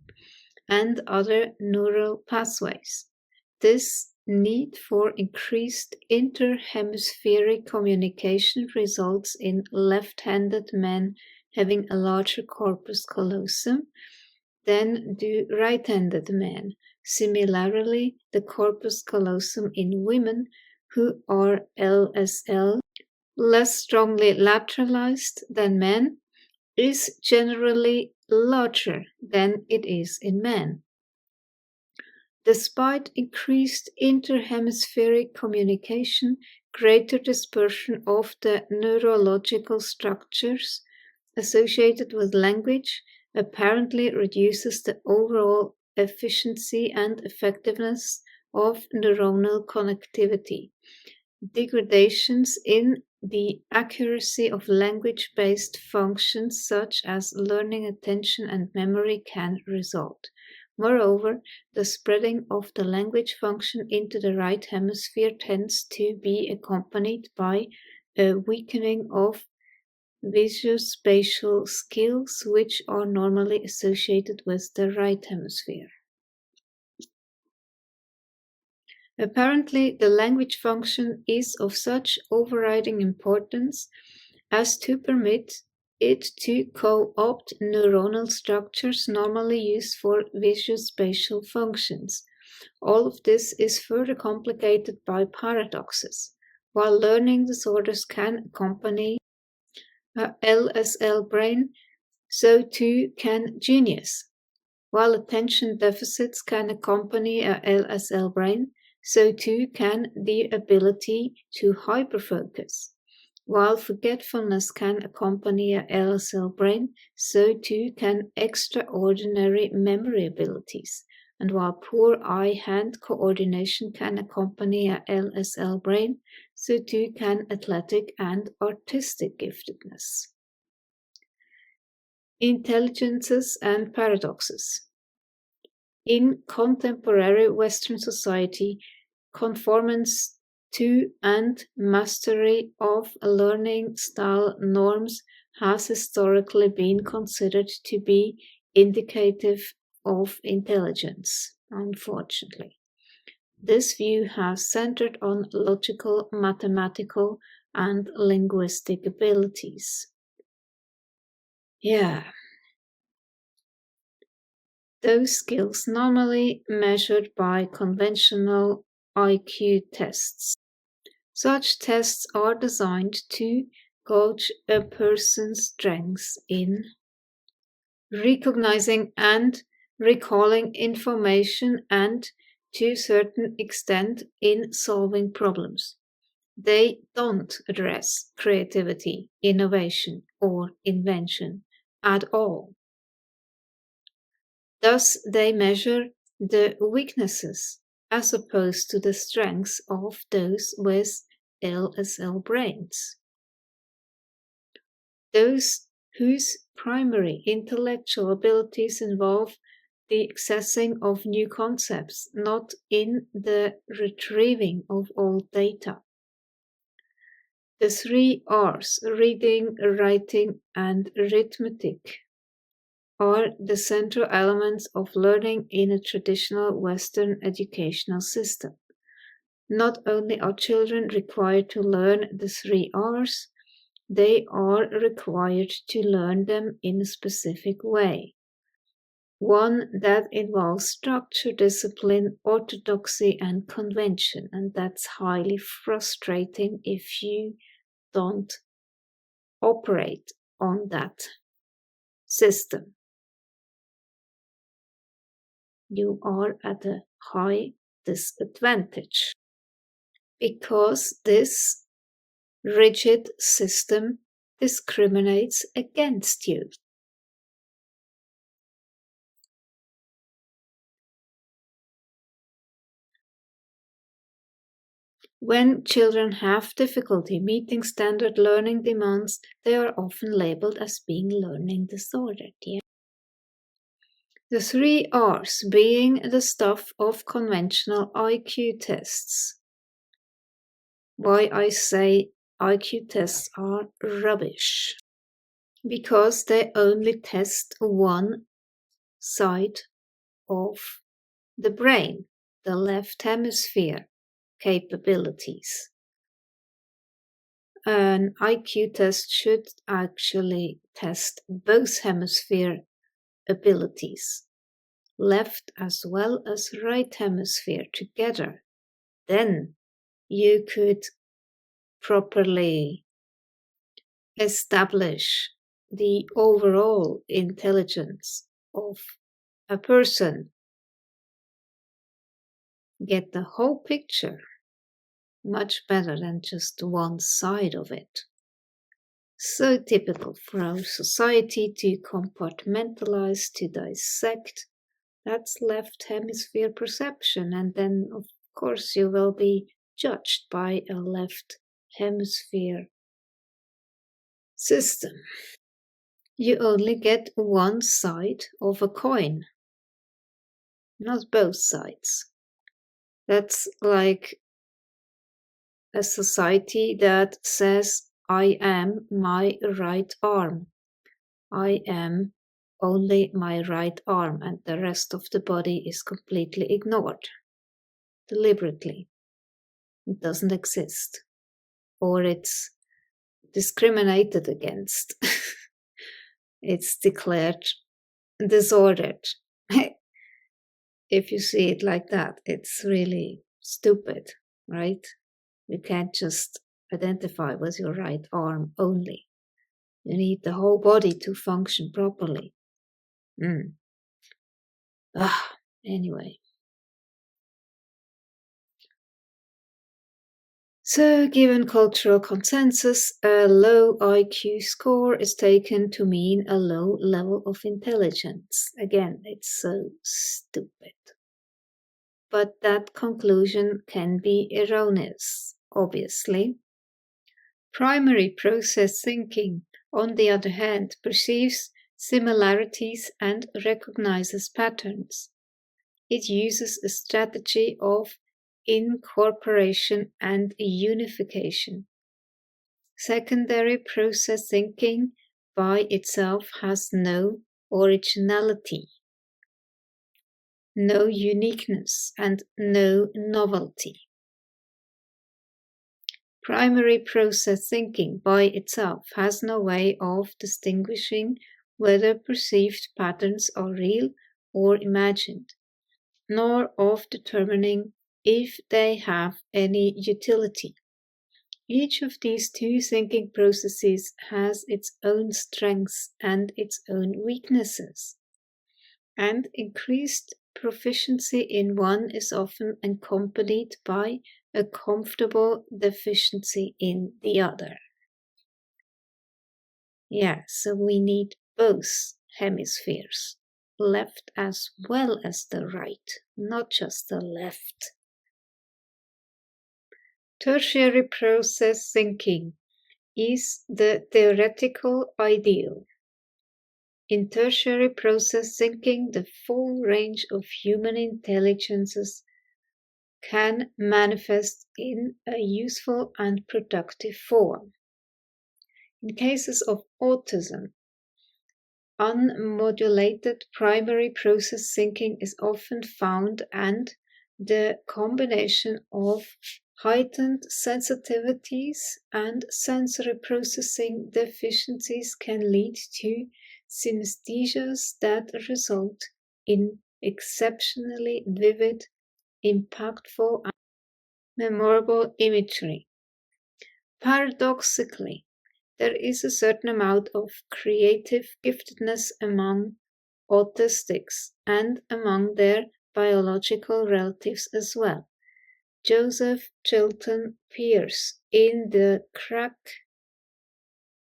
and other neural pathways. This need for increased inter-hemispheric communication results in left-handed men having a larger corpus callosum than do right-handed men. Similarly, the corpus callosum in women who are LSL, less strongly lateralized than men, is generally larger than it is in men. Despite increased inter-hemispheric communication, greater dispersion of the neurological structures associated with language apparently reduces the overall efficiency and effectiveness of neuronal connectivity. Degradations in the accuracy of language-based functions such as learning, attention, and memory can result. Moreover, the spreading of the language function into the right hemisphere tends to be accompanied by a weakening of visuospatial skills, which are normally associated with the right hemisphere. Apparently, the language function is of such overriding importance as to permit it to co-opt neuronal structures normally used for visuospatial functions. All of this is further complicated by paradoxes. While learning disorders can accompany a LSL brain, so too can genius. While attention deficits can accompany a LSL brain, so too can the ability to hyperfocus. While forgetfulness can accompany a LSL brain, so too can extraordinary memory abilities. And while poor eye-hand coordination can accompany a LSL brain, so too can athletic and artistic giftedness. Intelligences and paradoxes. In contemporary Western society, conformance to and mastery of learning style norms has historically been considered to be indicative of intelligence, unfortunately. This view has centered on logical, mathematical, and linguistic abilities. Yeah. Those skills normally measured by conventional IQ tests. Such tests are designed to gauge a person's strengths in recognizing and recalling information and, to a certain extent, in solving problems. They don't address creativity, innovation, or invention at all. Thus, they measure the weaknesses as opposed to the strengths of those with LSL brains. Those whose primary intellectual abilities involve the accessing of new concepts, not in the retrieving of old data. The 3 R's, reading, writing, and arithmetic, are the central elements of learning in a traditional Western educational system. Not only are children required to learn the 3 R's, they are required to learn them in a specific way. One that involves structure, discipline, orthodoxy, and convention, and that's highly frustrating if you don't operate on that system. You are at a high disadvantage because this rigid system discriminates against you. When children have difficulty meeting standard learning demands, they are often labeled as being learning disordered. Yeah? The 3 R's being the stuff of conventional IQ tests. Why I say IQ tests are rubbish. Because they only test one side of the brain, the left hemisphere capabilities. An IQ test should actually test both hemisphere abilities, left as well as right hemisphere together. Then you could properly establish the overall intelligence of a person, get the whole picture, much better than just one side of it. So typical for our society to compartmentalize, to dissect. That's left hemisphere perception, and then of course you will be judged by a left hemisphere system. You only get one side of a coin, not both sides. That's like a society that says, I am my right arm. I am only my right arm, and the rest of the body is completely ignored. Deliberately. It doesn't exist. Or it's discriminated against. It's declared disordered. If you see it like that, it's really stupid, right? You can't just identify with your right arm only. You need the whole body to function properly. Anyway. So, given cultural consensus, a low IQ score is taken to mean a low level of intelligence. Again, it's so stupid. But that conclusion can be erroneous, obviously. Primary process thinking, on the other hand, perceives similarities and recognizes patterns. It uses a strategy of incorporation and unification. Secondary process thinking by itself has no originality, no uniqueness, and no novelty. Primary process thinking by itself has no way of distinguishing whether perceived patterns are real or imagined, nor of determining if they have any utility. Each of these two thinking processes has its own strengths and its own weaknesses, and increased proficiency in one is often accompanied by a comfortable deficiency in the other. Yeah, so we need both hemispheres, left as well as the right, not just the left. Tertiary process thinking is the theoretical ideal. In tertiary process thinking, the full range of human intelligences can manifest in a useful and productive form. In cases of autism, unmodulated primary process thinking is often found, and the combination of heightened sensitivities and sensory processing deficiencies can lead to synesthesias that result in exceptionally vivid, impactful, and memorable imagery. Paradoxically, there is a certain amount of creative giftedness among autistics and among their biological relatives as well. Joseph Chilton Pearce in The Crack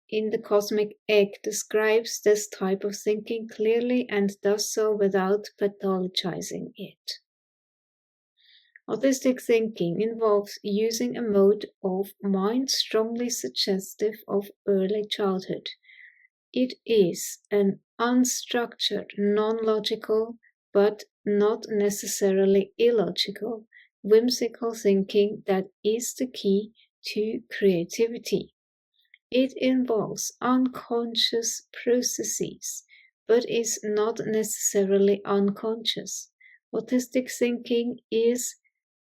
in the Cosmic Egg describes this type of thinking clearly and does so without pathologizing it. Autistic thinking involves using a mode of mind strongly suggestive of early childhood. It is an unstructured, non-logical, but not necessarily illogical, whimsical thinking that is the key to creativity. It involves unconscious processes, but is not necessarily unconscious. Autistic thinking is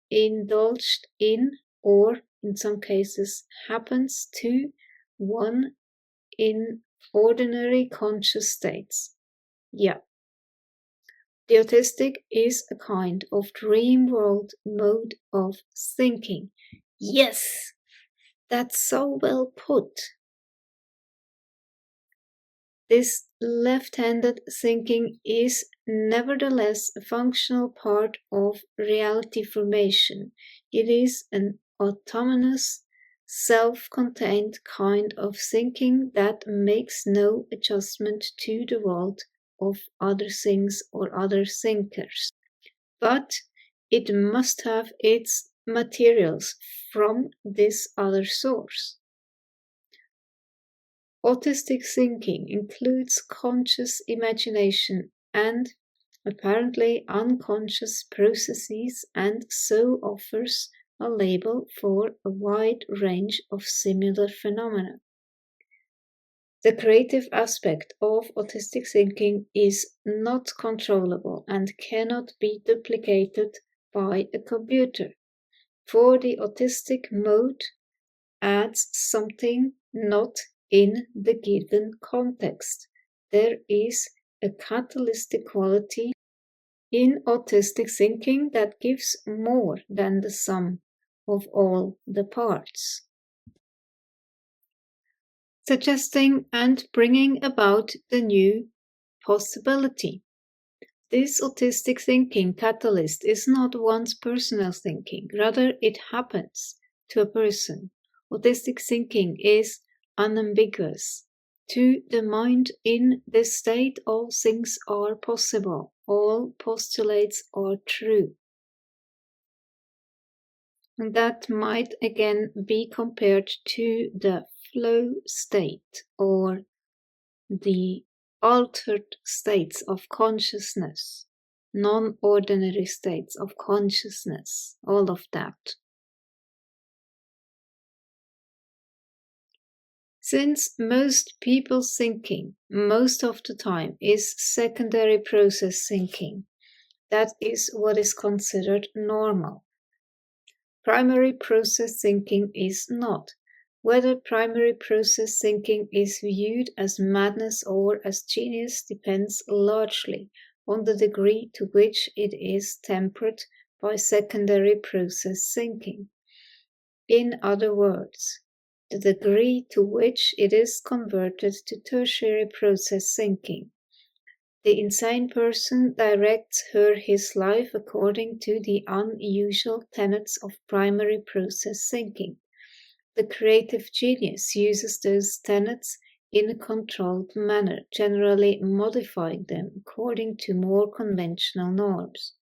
indulged in, or in some cases happens to, one in ordinary conscious states. Yeah. The autistic is a kind of dream world mode of thinking. Yes, that's so well put. This left-handed thinking is nevertheless a functional part of reality formation. It is an autonomous, self-contained kind of thinking that makes no adjustment to the world of other things or other thinkers. But it must have its materials from this other source. Autistic thinking includes conscious imagination and apparently unconscious processes, and so offers a label for a wide range of similar phenomena. The creative aspect of autistic thinking is not controllable and cannot be duplicated by a computer, for the autistic mode adds something not in the given context. There is a catalytic quality in autistic thinking that gives more than the sum of all the parts, suggesting and bringing about the new possibility. This autistic thinking catalyst is not one's personal thinking, rather it happens to a person. Autistic thinking is unambiguous. To the mind in this state, all things are possible, all postulates are true. And that might again be compared to the flow state or the altered states of consciousness, non-ordinary states of consciousness, all of that. Since most people's thinking, most of the time, is secondary process thinking, that is what is considered normal. Primary process thinking is not. Whether primary process thinking is viewed as madness or as genius depends largely on the degree to which it is tempered by secondary process thinking. In other words, the degree to which it is converted to tertiary process thinking. The insane person directs his life according to the unusual tenets of primary process thinking. The creative genius uses those tenets in a controlled manner, generally modifying them according to more conventional norms.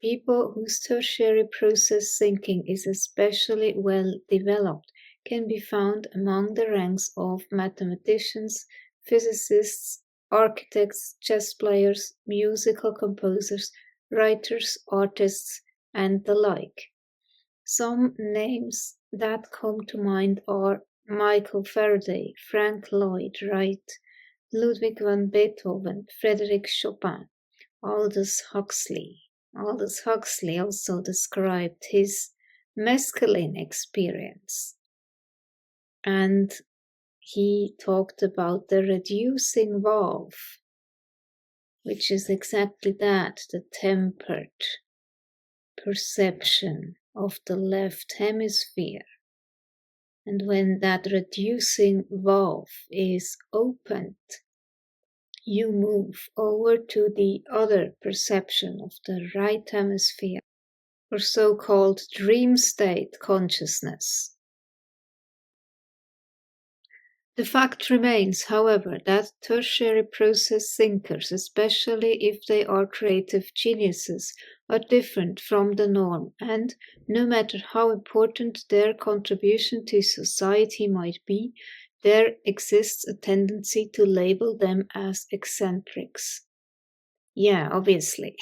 People whose tertiary process thinking is especially well developed can be found among the ranks of mathematicians, physicists, architects, chess players, musical composers, writers, artists, and the like. Some names that come to mind are Michael Faraday, Frank Lloyd Wright, Ludwig van Beethoven, Frédéric Chopin, Aldous Huxley. Aldous Huxley also described his mescaline experience, and he talked about the reducing valve, which is exactly that, the tempered perception of the left hemisphere. And when that reducing valve is opened, you move over to the other perception of the right hemisphere, or so-called dream state consciousness. The fact remains, however, that tertiary process thinkers, especially if they are creative geniuses, are different from the norm, and no matter how important their contribution to society might be, there exists a tendency to label them as eccentrics. Yeah, obviously.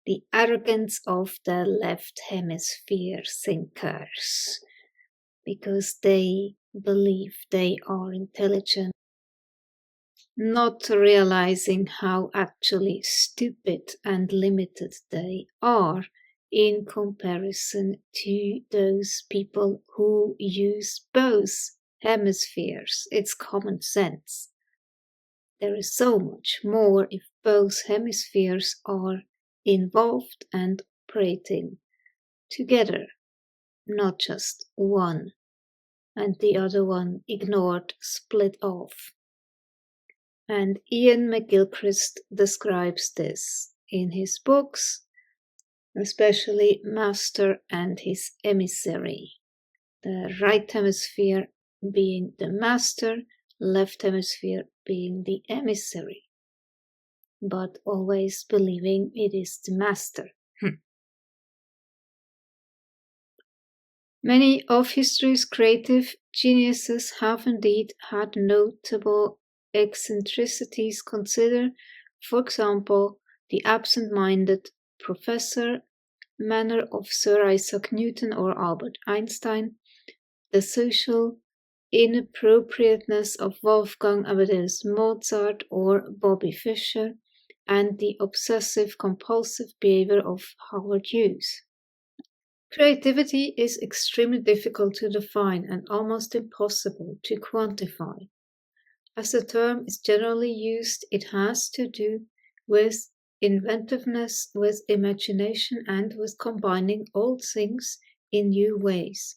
The arrogance of the left hemisphere thinkers, because they believe they are intelligent, not realizing how actually stupid and limited they are in comparison to those people who use both hemispheres. It's common sense. There is so much more if both hemispheres are involved and operating together, not just one, and the other one ignored, split off. And Ian McGilchrist describes this in his books, especially Master and His Emissary. The right hemisphere being the master, left hemisphere being the emissary, but always believing it is the master. Many of history's creative geniuses have indeed had notable eccentricities. Consider, for example, the absent-minded professor manner of Sir Isaac Newton or Albert Einstein, the social inappropriateness of Wolfgang Amadeus Mozart or Bobby Fischer, and the obsessive-compulsive behavior of Howard Hughes. Creativity is extremely difficult to define and almost impossible to quantify. As the term is generally used, it has to do with inventiveness, with imagination, and with combining old things in new ways.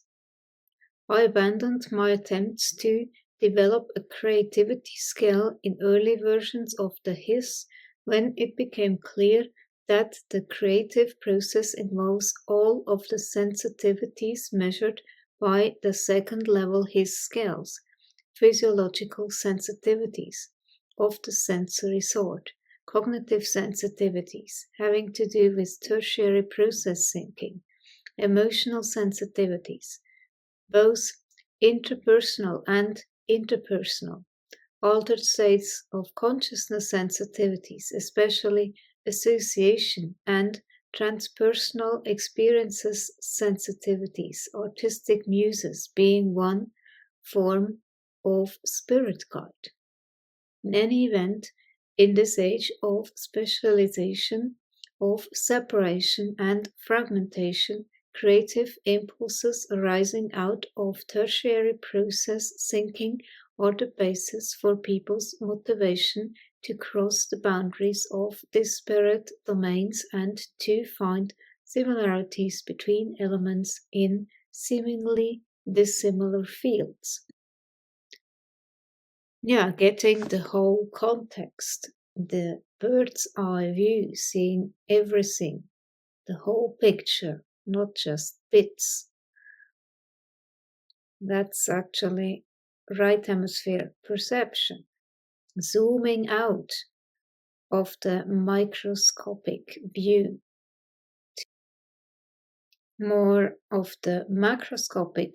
I abandoned my attempts to develop a creativity skill in early versions of the H.I.S.S when it became clear that the creative process involves all of the sensitivities measured by the second-level H.I.S.S scales, physiological sensitivities of the sensory sort, cognitive sensitivities having to do with tertiary process thinking, emotional sensitivities, both interpersonal and interpersonal, altered states of consciousness sensitivities, especially association and transpersonal experiences sensitivities, artistic muses being one form of spirit guide. In any event, in this age of specialization, of separation and fragmentation, creative impulses arising out of tertiary process thinking are the basis for people's motivation to cross the boundaries of disparate domains and to find similarities between elements in seemingly dissimilar fields. Yeah, getting the whole context, the bird's eye view, seeing everything, the whole picture, not just bits. That's actually right hemisphere perception, zooming out of the microscopic view, more of the macroscopic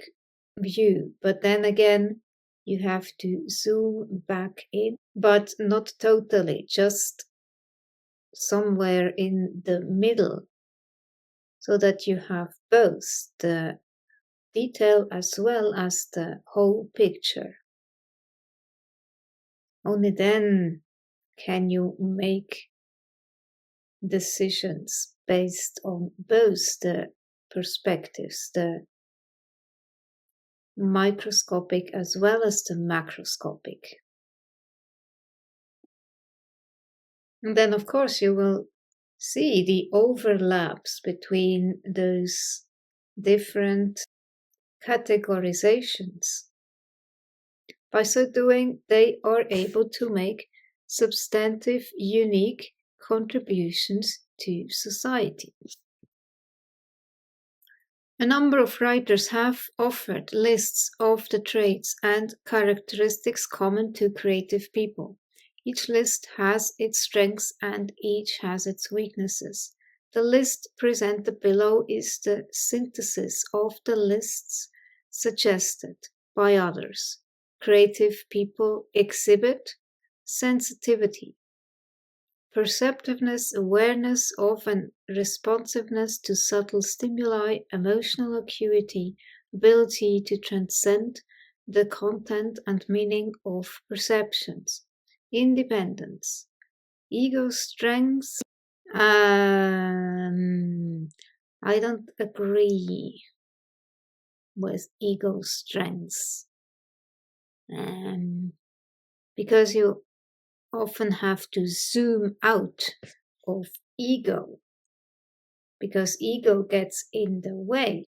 view, but then again, you have to zoom back in, but not totally, just somewhere in the middle, so that you have both the detail as well as the whole picture. Only then can you make decisions based on both the perspectives, the microscopic as well as the macroscopic. And then, of course, you will see the overlaps between those different categorizations. By so doing, they are able to make substantive, unique contributions to society. A number of writers have offered lists of the traits and characteristics common to creative people. Each list has its strengths and each has its weaknesses. The list presented below is the synthesis of the lists suggested by others. Creative people exhibit sensitivity, perceptiveness, awareness of and responsiveness to subtle stimuli, emotional acuity, ability to transcend the content and meaning of perceptions, independence, ego strengths. I don't agree with ego strengths because you often have to zoom out of ego because ego gets in the way.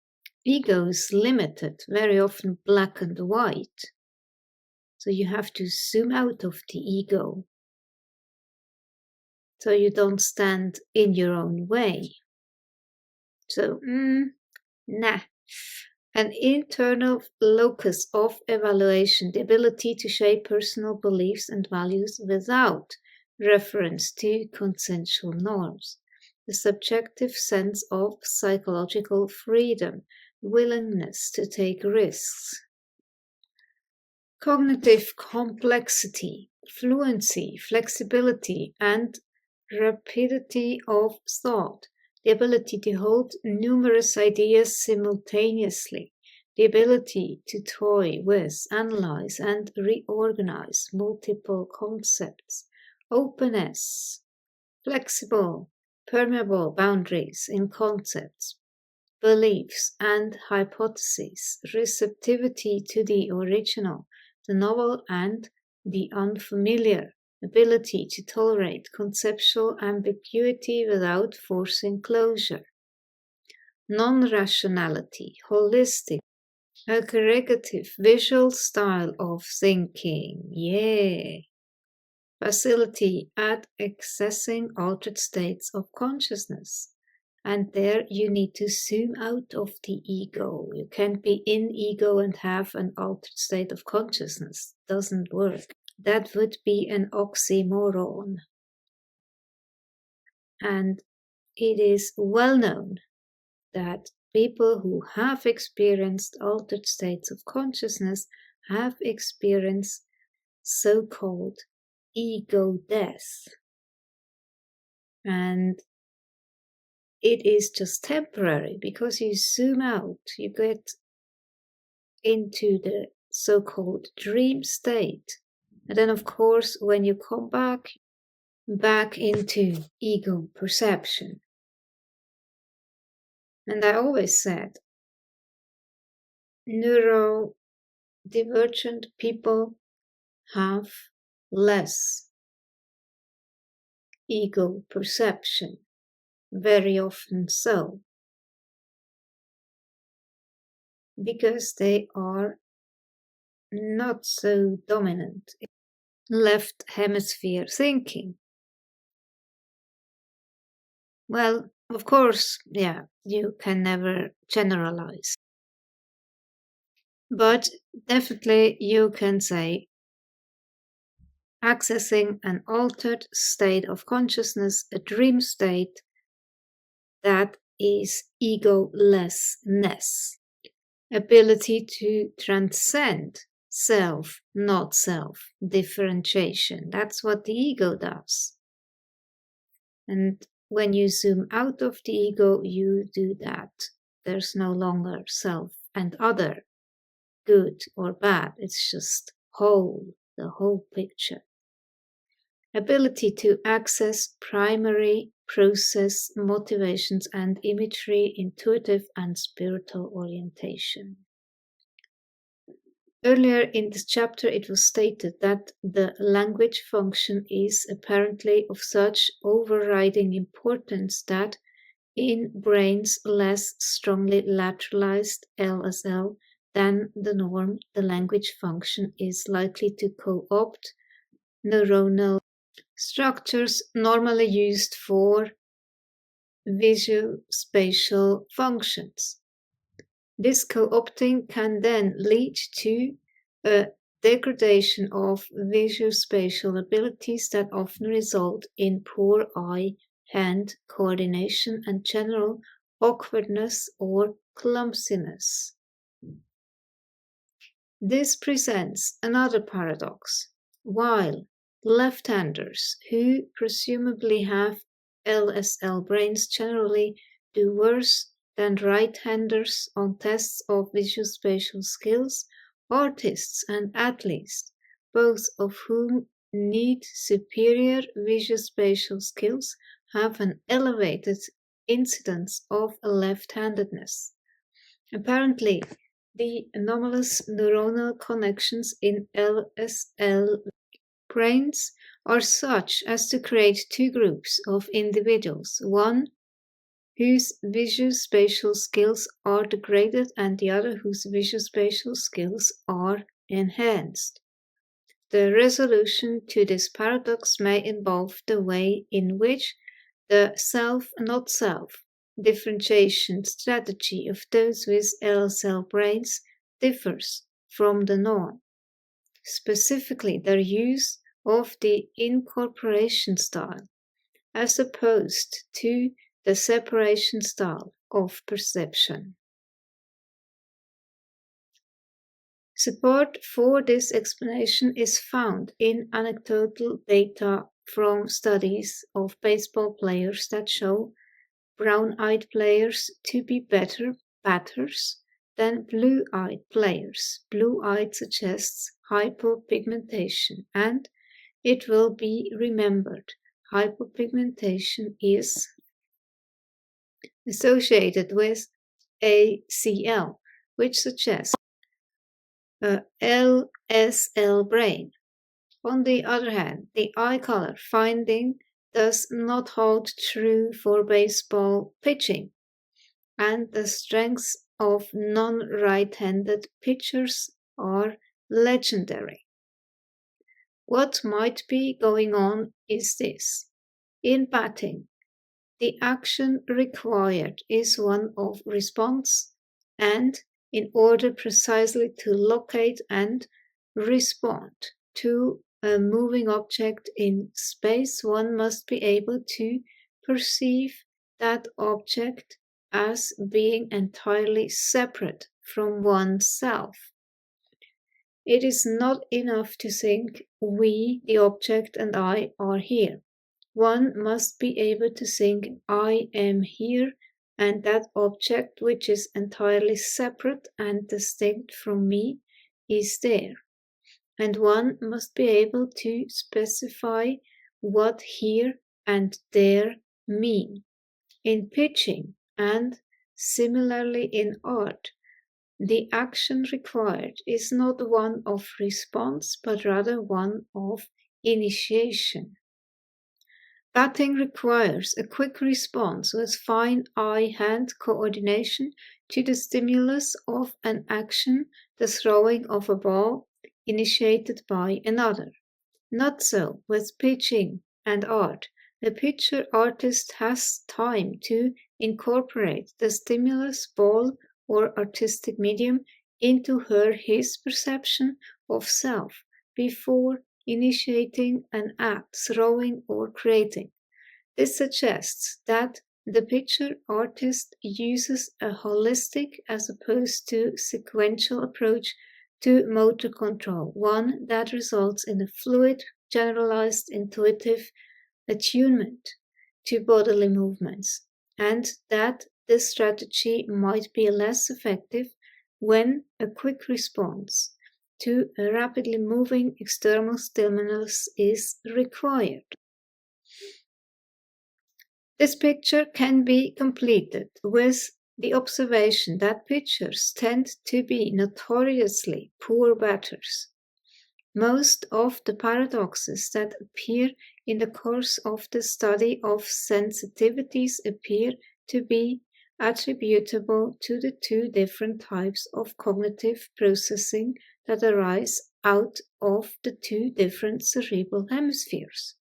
Ego is limited, very often black and white. So you have to zoom out of the ego so you don't stand in your own way. So, nah. An internal locus of evaluation, the ability to shape personal beliefs and values without reference to consensual norms, the subjective sense of psychological freedom, willingness to take risks, cognitive complexity, fluency, flexibility, and rapidity of thought, the ability to hold numerous ideas simultaneously, the ability to toy with, analyze, and reorganize multiple concepts, openness, flexible, permeable boundaries in concepts, beliefs, and hypotheses, receptivity to the original, the novel, and the unfamiliar, ability to tolerate conceptual ambiguity without forcing closure, non-rationality, holistic, aggregative, visual style of thinking, facility at accessing altered states of consciousness. And there you need to zoom out of the ego. You can't be in ego and have an altered state of consciousness. Doesn't work. That would be an oxymoron. And it is well known that people who have experienced altered states of consciousness have experienced so-called ego death. And it is just temporary because you zoom out, you get into the so-called dream state. And then, of course, when you come back into ego perception. And I always said, neurodivergent people have less ego perception, very often so, because they are not so dominant in left hemisphere thinking. Well, of course, you can never generalize. But definitely you can say accessing an altered state of consciousness, a dream state, that is egolessness, ability to transcend self, not self, differentiation. That's what the ego does. And when you zoom out of the ego, you do that. There's no longer self and other, good or bad. It's just whole, the whole picture. Ability to access primary process motivations and imagery, intuitive and spiritual orientation. Earlier in this chapter, it was stated that the language function is apparently of such overriding importance that in brains less strongly lateralized LSL than the norm, the language function is likely to co-opt neuronal structures normally used for visuospatial functions. This co-opting can then lead to a degradation of visuospatial abilities that often result in poor eye-hand coordination and general awkwardness or clumsiness. This presents another paradox. While left-handers who presumably have LSL brains generally do worse than right-handers on tests of visuospatial skills, artists and athletes, both of whom need superior visuospatial skills, have an elevated incidence of left-handedness. Apparently, the anomalous neuronal connections in LSL brains are such as to create two groups of individuals, one whose visuospatial skills are degraded and the other whose visuospatial skills are enhanced. The resolution to this paradox may involve the way in which the self-not-self differentiation strategy of those with LSL brains differs from the norm, specifically their use of the incorporation style, as opposed to the separation style of perception. Support for this explanation is found in anecdotal data from studies of baseball players that show brown-eyed players to be better batters than blue-eyed players. Blue-eyed suggests hypopigmentation, and it will be remembered hypopigmentation is associated with ACL, which suggests a LSL brain. On the other hand, the eye color finding does not hold true for baseball pitching, and the strengths of non-right-handed pitchers are legendary. What might be going on is this. In batting, the action required is one of response, and in order precisely to locate and respond to a moving object in space, one must be able to perceive that object as being entirely separate from oneself. It is not enough to think we, the object, and I are here. One must be able to think I am here and that object, which is entirely separate and distinct from me, is there. And one must be able to specify what here and there mean. In pitching and similarly in art, the action required is not one of response, but rather one of initiation. Batting requires a quick response with fine eye-hand coordination to the stimulus of an action, the throwing of a ball, initiated by another. Not so with pitching and art. The pitcher artist has time to incorporate the stimulus, ball, or artistic medium into his perception of self before initiating an act, throwing, or creating. This suggests that the picture artist uses a holistic as opposed to sequential approach to motor control, one that results in a fluid, generalized, intuitive attunement to bodily movements, and that this strategy might be less effective when a quick response to a rapidly moving external stimulus is required. This picture can be completed with the observation that pitchers tend to be notoriously poor batters. Most of the paradoxes that appear in the course of the study of sensitivities appear to be attributable to the two different types of cognitive processing that arise out of the two different cerebral hemispheres.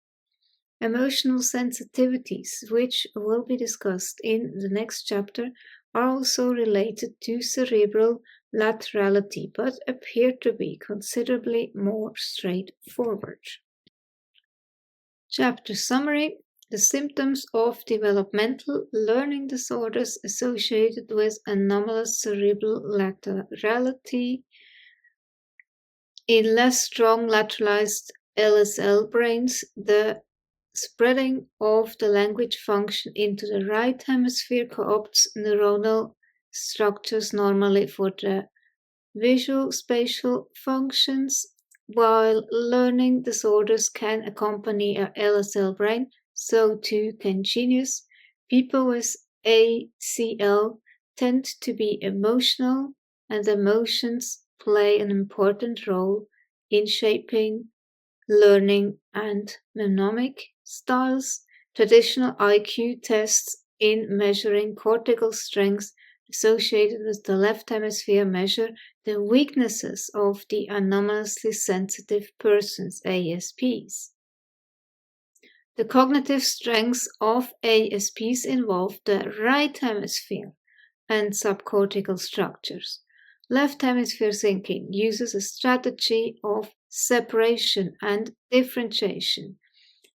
Emotional sensitivities, which will be discussed in the next chapter, are also related to cerebral laterality, but appear to be considerably more straightforward. Chapter summary: the symptoms of developmental learning disorders associated with anomalous cerebral laterality in less strong lateralized LSL brains, the spreading of the language function into the right hemisphere co-opts neuronal structures normally for the visual spatial functions, while learning disorders can accompany a LSL brain, so too can genius. People with ACL tend to be emotional, and emotions play an important role in shaping learning and mnemonic styles. Traditional IQ tests in measuring cortical strength associated with the left hemisphere measure the weaknesses of the anomalously sensitive persons, A.S.Ps. The cognitive strengths of A.S.Ps involve the right hemisphere and subcortical structures. Left hemisphere thinking uses a strategy of separation and differentiation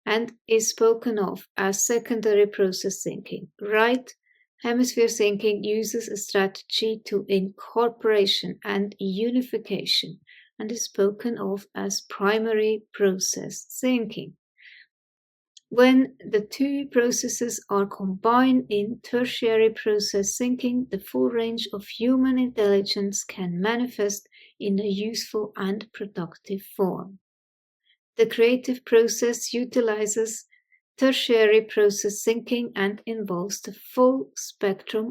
and is spoken of as secondary process thinking. Right hemisphere thinking uses a strategy to incorporation and unification and is spoken of as primary process thinking. When the two processes are combined in tertiary process thinking, the full range of human intelligence can manifest in a useful and productive form. The creative process utilizes tertiary process thinking and involves the full spectrum